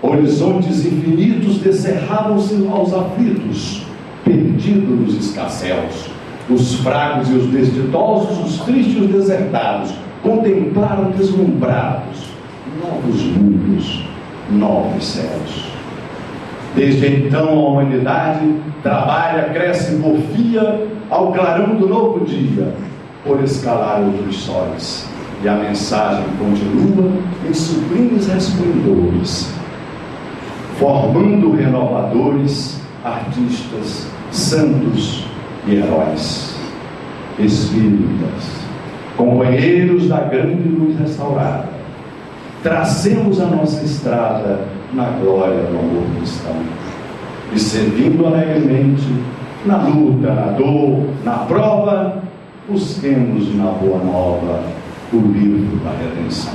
Horizontes infinitos descerravam-se aos aflitos, perdidos nos escarcéus. Os fracos e os desditosos, os tristes e os desertados, contemplaram deslumbrados novos mundos, novos céus. Desde então a humanidade trabalha, cresce e porfia ao clarão do novo dia, por escalar outros sóis. E a mensagem continua em sublimes resplendores, formando renovadores, artistas, santos e heróis, espíritas, companheiros da grande luz restaurada. Tracemos a nossa estrada na glória do amor cristão e, servindo alegremente na luta, na dor, na prova, busquemos na boa nova o livro da redenção.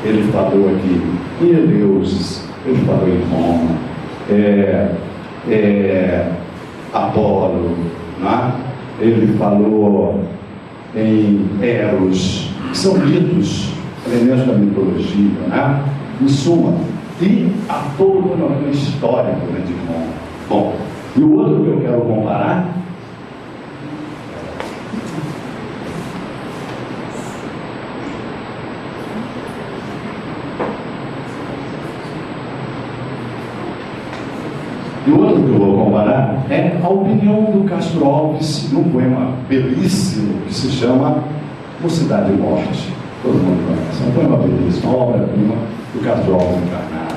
Ele falou aqui em Eleusis, ele falou em Roma, Apolo, né? Ele falou em Eros, que são mitos, elementos da mitologia, né? Em suma, e a todo o histórico, né, de Roma. Bom, e o outro que eu quero comparar é a opinião do Castro Alves num poema belíssimo que se chama Mocidade e Morte. Todo mundo conhece. É um poema belíssimo, uma obra-prima do Castro Alves encarnado.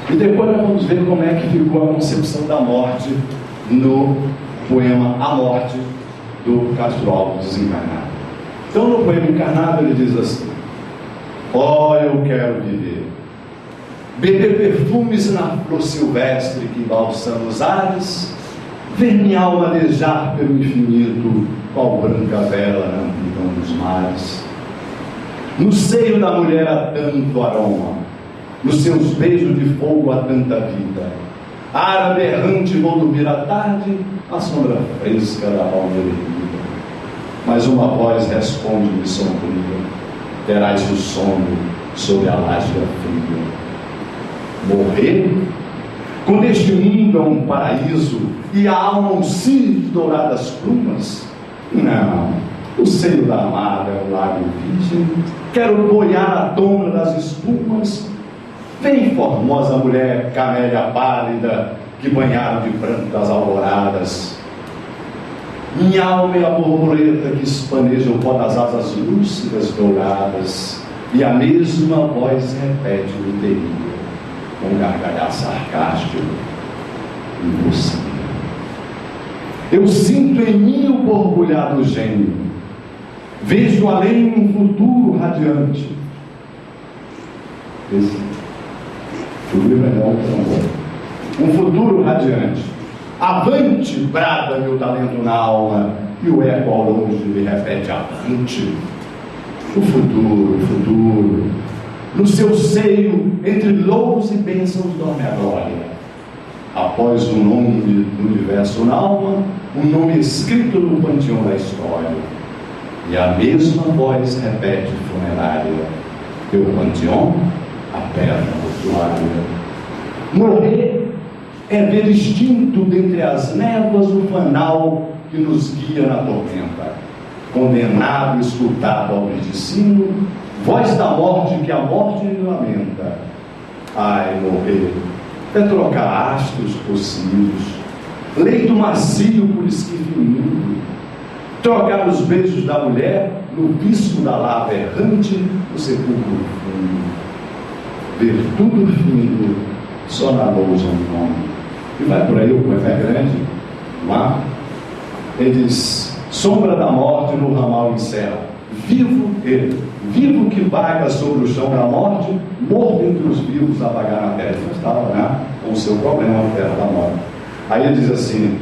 E depois nós vamos ver como é que ficou a concepção da morte no poema A Morte do Castro Alves desencarnado. Então, no poema encarnado, ele diz assim: ó, eu quero viver, beber perfumes na flor silvestre que balsama os ares, ver minha alma adejar pelo infinito, qual branca vela na amplidão dos mares. No seio da mulher há tanto aroma, nos seus beijos de fogo há tanta vida. Árabe errante vou dormir à tarde, a sombra fresca da alma erguida. Mas uma voz responde-me sombria: terás o sono sob a laje fria. Morrer? Quando este mundo é um paraíso e a alma um cio de douradas plumas? Não, o seio da amada é um lago virgem. Quero boiar a tona das espumas. Vem, formosa mulher, camélia pálida, que banharam de branco as alvoradas. Minha alma é a borboleta que espaneja o pó das asas lúcidas douradas, e a mesma voz repete o terrível, com um gargalhar sarcástico: impossível. Eu sinto em mim o borbulhar do gênio, vejo além um futuro radiante. Esse futuro é um futuro radiante. Avante, brada meu talento na alma, e o eco ao longe me repete: avante. O futuro, no seu seio, entre louros e bênçãos, dorme a glória. Após o nome do universo na alma, um nome escrito no panteão da história. E a mesma voz repete funerária: teu panteão, a perna mortuária. Morrer é ver extinto dentre as névoas o fanal que nos guia na tormenta. Condenado, escutado ao medicino, voz da morte que a morte lhe lamenta. Ai, morrer é trocar astros por cílios, leito macio por esquife imundo, trocar os beijos da mulher no pisco da lava errante, no sepulcro fundo, ver tudo findo, só na lousa um nome. E vai por aí, o poema é grande, não há? Ele diz: sombra da morte no ramal encerra, vivo ele, vivo que vaga sobre o chão da morte, morto entre os vivos a vagar na terra. Ele estava, né, com o seu problema, a terra da morte. Aí ele diz assim: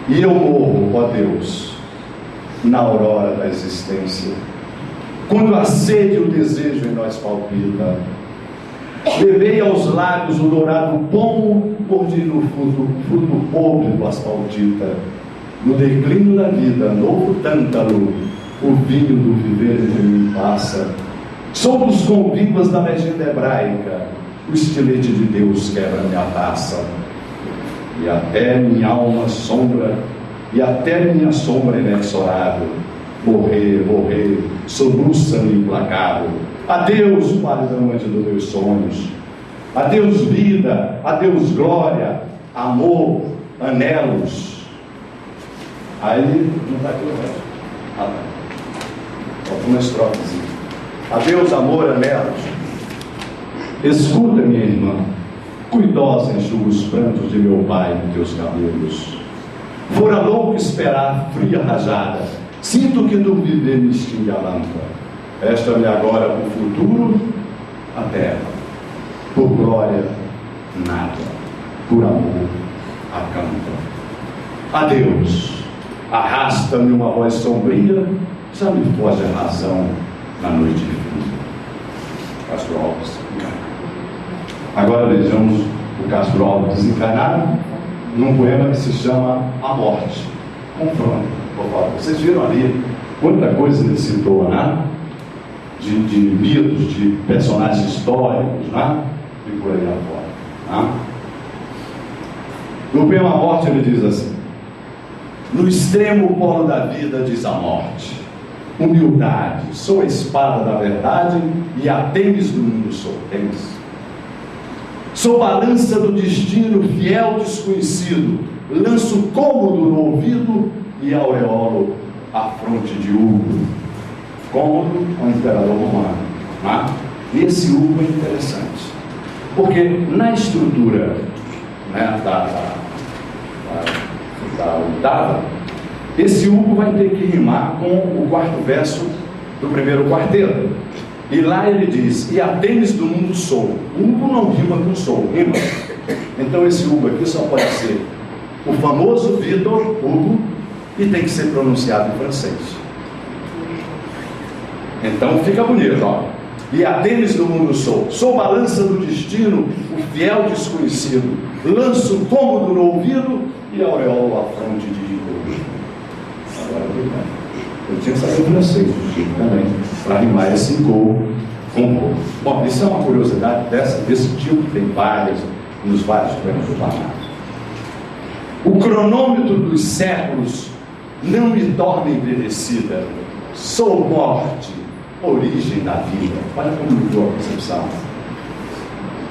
e eu morro, ó Deus, na aurora da existência, quando a sede e o desejo em nós palpita. Levei aos lábios o dourado pomo, mordi no fruto podre do asfaltita. No declínio da vida, novo tântalo, o vinho do viver de mim passa. Sou dos convivas da legenda hebraica, o estilete de Deus quebra minha taça. E até minha alma sombra, e até minha sombra inexorável, morrer, soluça-me implacável. Adeus, pálido amante dos meus sonhos. Adeus, vida, adeus, glória, amor, anelos. Aí, não está aqui o resto. Ah, tá. Falta uma estrofezinha. Adeus, amor, anelos. Escuta, minha irmã, cuidosa enxuga os prantos de meu pai nos teus cabelos. Fora louco esperar fria rajada, sinto que do viver me extingue a lâmpada. Resta-me agora por futuro a terra, por glória nada, por amor a campa. Adeus, arrasta-me uma voz sombria, já me foge a razão na noite fria. Castro Alves. Agora vejamos o Castro Alves desencarnado num poema que se chama A Morte. Confronto, por favor. Vocês viram ali quanta coisa ele citou, né? De mitos, de personagens históricos, né? E por aí afora. Né? No poema A Morte ele diz assim: no extremo polo da vida diz a morte, humildade, sou a espada da verdade e a tênis do mundo sou tênis. Sou balança do destino, fiel desconhecido, lanço cômodo no ouvido e aureolo a fronte de Hugo. Cômodo é um imperador romano. Né? E esse Hugo é interessante, porque na estrutura, né, da oitava, esse Hugo vai ter que rimar com o quarto verso do primeiro quarteto. E lá ele diz: e a tênis do mundo sou. O Hugo não rima com sou, rima. Então esse Hugo aqui só pode ser o famoso Vitor Hugo, e tem que ser pronunciado em francês. Então fica bonito, ó. E a tênis do mundo sou balança do destino, o fiel desconhecido, lanço cômodo no ouvido e aureolo à fronte de Rico. Agora eu tinha que saber francês também, para rimar esse gol com gol. Bom, isso é uma curiosidade desse tipo, que tem várias, nos vários poemas do Barnard. O cronômetro dos séculos não me torna envelhecida, sou morte, origem da vida. Olha como mudou a concepção.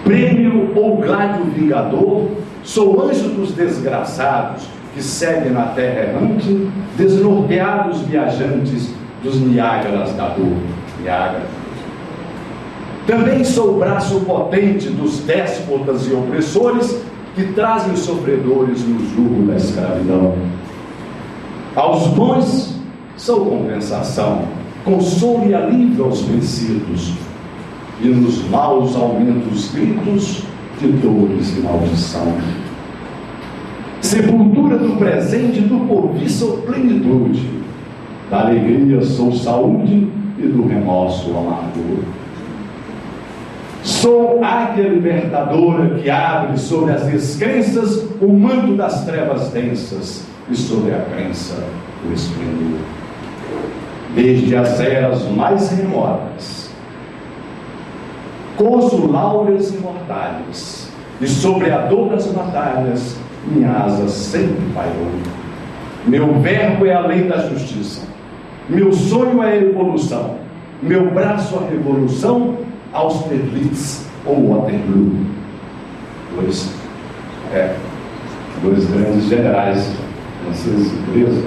Prêmio ou gládio vingador, sou anjo dos desgraçados que seguem na terra errante, desnorteados viajantes dos Niágaras da dor. Niágara. Também sou o braço potente dos déspotas e opressores que trazem os sofredores no jugo da escravidão. Aos bons sou compensação, consolo e alívio aos vencidos, e nos maus aumento os gritos de dores e maldição. Sepultura do presente e do porvir sou plenitude, da alegria sou saúde e do remorso amargura. Sou águia libertadora que abre sobre as descrenças o manto das trevas densas e sobre a crença o esplendor. Desde as eras mais remotas, coso láureas imortais, e sobre a dor das batalhas minha asa sempre pairou. Meu verbo é a lei da justiça, meu sonho é a evolução, meu braço a revolução, Austerlitz ou Waterloo. Pois, Dois grandes generais franceses presos.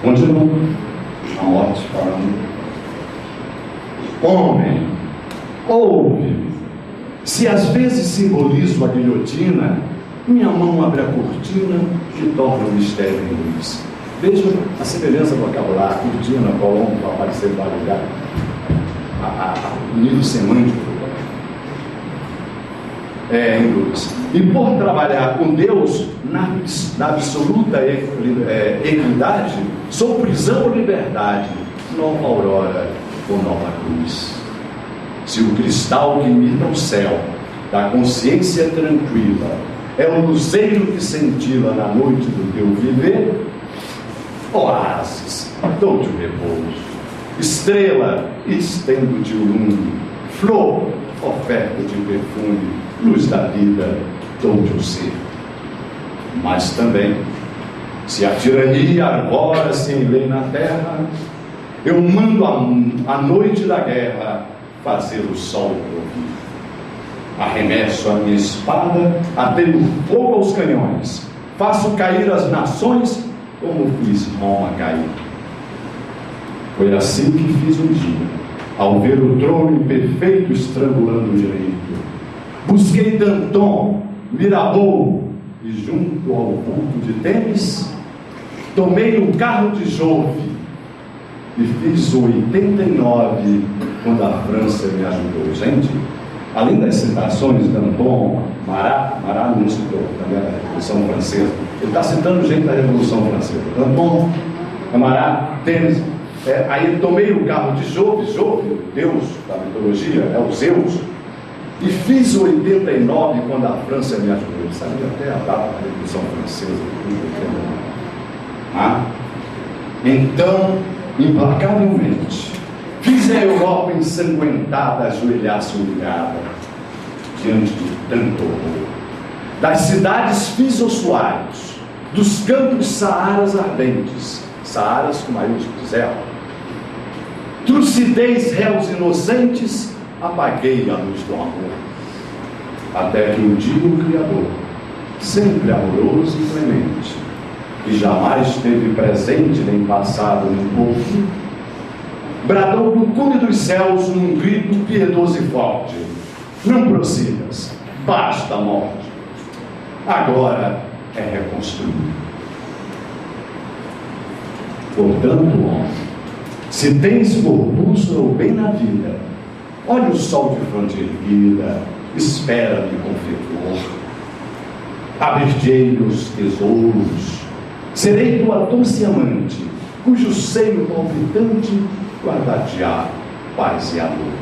Continua a morte falando: homem, ouve-me. Se às vezes simbolizo a guilhotina, minha mão abre a cortina e torna o mistério em luz. Veja a semelhança vocabular, cortina, colombo, para aparecer em vários lugares. O nível semântico em luz. E por trabalhar com Deus na absoluta equidade, sou prisão ou liberdade, nova aurora ou nova cruz. Se o cristal que imita o céu da consciência tranquila é o luzeiro que cintila na noite do teu viver, oásis, dou-te o repouso. Estrela, estendo-te o lume. Flor, oferta-te perfume. Luz da vida, dou-te o ser. Mas também, se a tirania arvora-se em lei na terra, eu mando a noite da guerra fazer o sol provir. Arremesso a minha espada, atendo fogo aos canhões, faço cair as nações como fiz Roma cair. Foi assim que fiz um dia, ao ver o trono imperfeito estrangulando o direito. Busquei Danton, Mirabeau, e junto ao culto de Tênis, tomei um carro de Jove e fiz 89 quando a França me ajudou. Gente, além das citações, Danton, Marat não citou, também da Revolução Francesa. Ele está citando gente da Revolução Francesa. Danton, Marat, Tênis. Aí tomei o carro de Jove, Deus da mitologia, é o Zeus, e fiz 89 quando a França me ajudou. Ele sabia até a data da Revolução Francesa. Então, implacavelmente, fiz a Europa ensanguentada ajoelhar-se humilhada diante de tanto horror. Das cidades fiz ossuários, dos campos Saaras ardentes, Saaras com maiúsculo zero. Trucidez réus inocentes, apaguei a luz do amor. Até que um dia o Criador, sempre amoroso e clemente, que jamais esteve presente nem passado nem pouco, bradou no cume dos céus num grito piedoso e forte: não prossigas, basta a morte, agora é reconstruir. Portanto, homem, se tens por bússola o bem na vida, olha o sol de fronte erguida, espera-me com fervor. Abrir-te-ei meus tesouros, serei tua doce amante, cujo seio palpitante guardar-te-á paz e amor.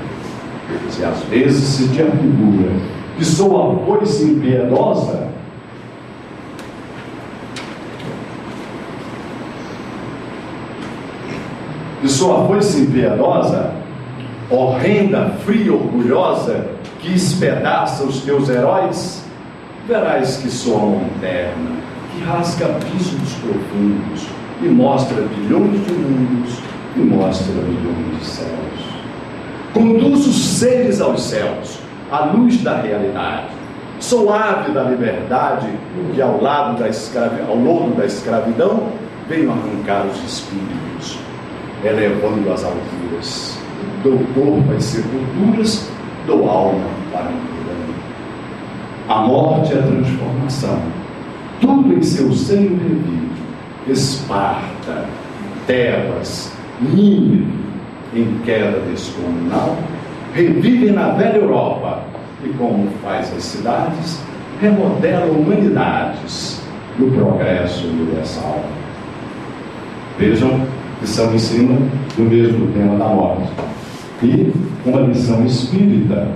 Se às vezes se te afigura que sou a foice impiedosa, horrenda, fria, orgulhosa, que espedaça os teus heróis, verás que sou a mão terna, que rasga abismos profundos, e mostra bilhões de mundos, e mostra milhões de céus. Conduz os seres aos céus, à luz da realidade. Sou ave da liberdade, que ao lodo da escravidão, venho arrancar os espíritos, elevando as alturas. Dou corpo às sepulturas, dou alma para o plano. A morte é a transformação. Tudo em seu seio revive. Esparta, Tebas, Nínive, em queda descomunal, revivem na velha Europa e, como faz as cidades, remodelam humanidades no progresso universal. Vejam que são em cima do mesmo tema da morte. E uma lição espírita,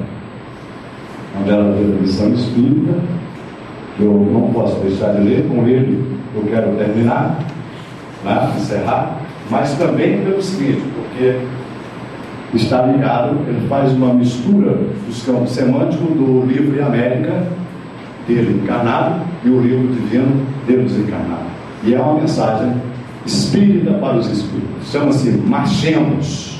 uma bela lição espírita, que eu não posso deixar de ler, com ele eu quero terminar, encerrar, mas também pelo seguinte, porque está ligado, ele faz uma mistura dos campos semânticos do livro de América, dele encarnado, e o livro divino dele desencarnado. E é uma mensagem espírita para os espíritos. Chama-se Marchemos.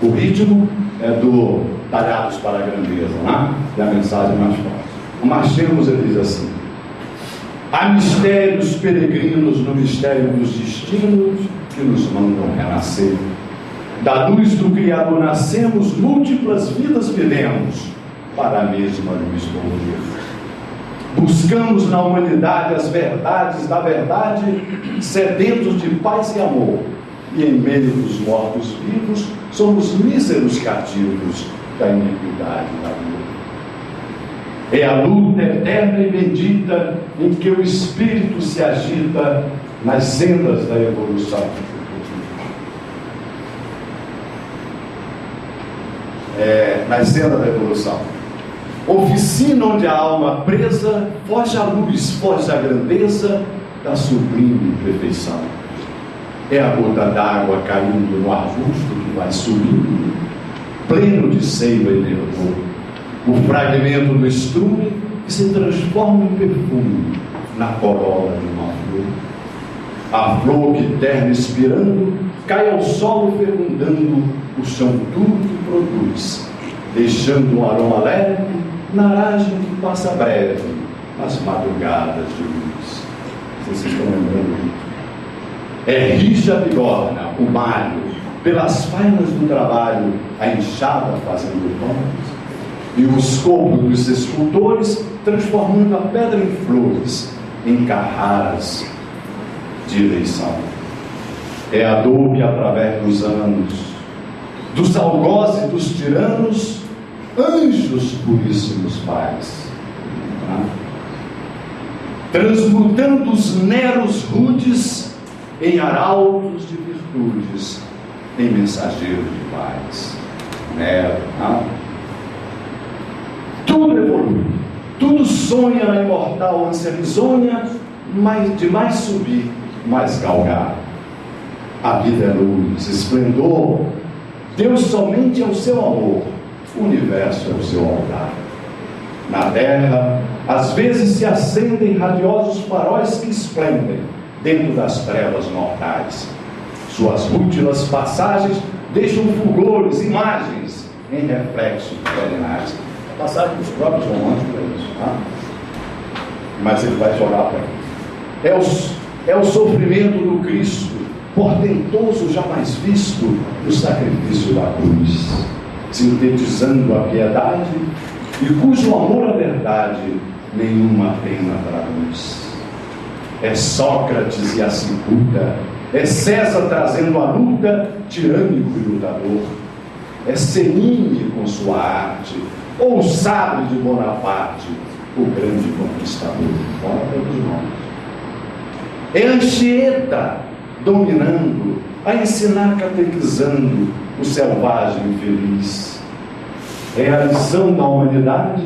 O ritmo é do Talhados para a Grandeza, né? E a mensagem mais forte. O Marchemos, ele diz assim: há mistérios peregrinos no mistério dos destinos que nos mandam renascer. Da luz do Criador nascemos, múltiplas vidas vivemos, para a mesma luz volver. Buscamos na humanidade as verdades da verdade, sedentos de paz e amor, e em meio dos mortos-vivos somos míseros cativos da iniquidade da dor. É a luta eterna e bendita em que o Espírito se agita nas sendas da evolução. Nas sendas da evolução. Oficina onde a alma presa foge à luz, foge à grandeza da sublime perfeição. É a gota d'água caindo no arbusto que vai subindo, pleno de seiva e nervor. O fragmento do estrume que se transforma em perfume na corola de uma flor. A flor que terna expirando cai ao solo fecundando o chão duro que produz, deixando um aroma leve na aragem que passa breve nas madrugadas de luz. Vocês estão lembrando? É rija a bigorna, o malho, pelas fainas do trabalho, a enxada fazendo pães, e o escopo dos escultores transformando a pedra em flores, em carraras de eleição. É a dor que através dos anos, dos algozes e dos tiranos, anjos puríssimos pais, transmutando os neros rudes em arautos de virtudes, em mensageiros de paz. Nero, tudo evolui, tudo sonha na imortal ânsia risonha, de mais subir, mais galgar. A vida é luz, esplendor, Deus somente é o seu amor, o universo é o seu altar. Na terra, às vezes se acendem radiosos faróis que esplendem dentro das trevas mortais. Suas últimas passagens deixam fulgores, imagens em reflexos perenais. Passagem dos próprios românticos é isso, mas ele vai chorar para ele. É o sofrimento do Cristo, portentoso jamais visto no sacrifício da cruz, sintetizando a piedade e cujo amor à verdade nenhuma pena traduz. É Sócrates e a cicuta, é César trazendo a luta, tirânico e lutador, é Senine com sua arte, ou o sabre de Bonaparte, o grande conquistador. Fora todos nós. É Anchieta dominando, a ensinar catequizando o selvagem infeliz. É a lição da humanidade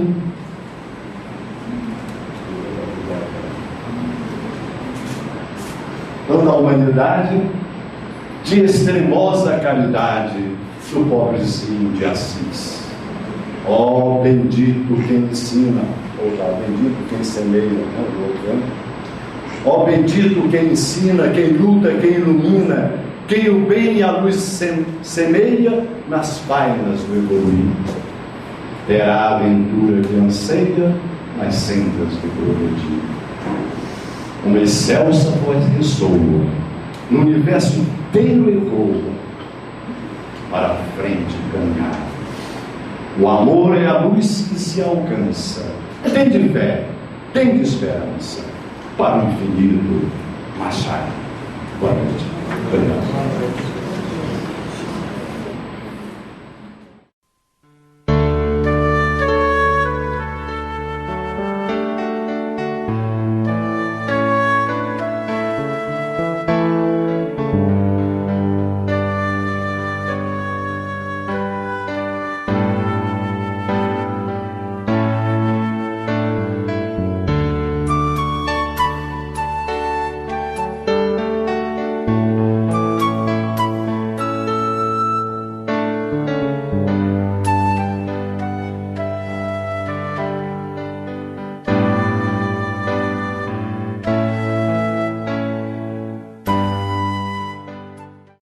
de extremosa caridade do pobrezinho de Assis. Ó bendito quem ensina, bendito quem semeia, ó bendito quem ensina, quem luta, quem ilumina, quem o bem e a luz semeia nas fainas do evoluir. Terá a aventura que anseia nas sendas do progredir. Uma excelsa voz ressoa, no universo inteiro ecoa, para a frente caminhar. O amor é a luz que se alcança. Tem de fé, tem de esperança, para o infinito marchar. Boa noite. Obrigado.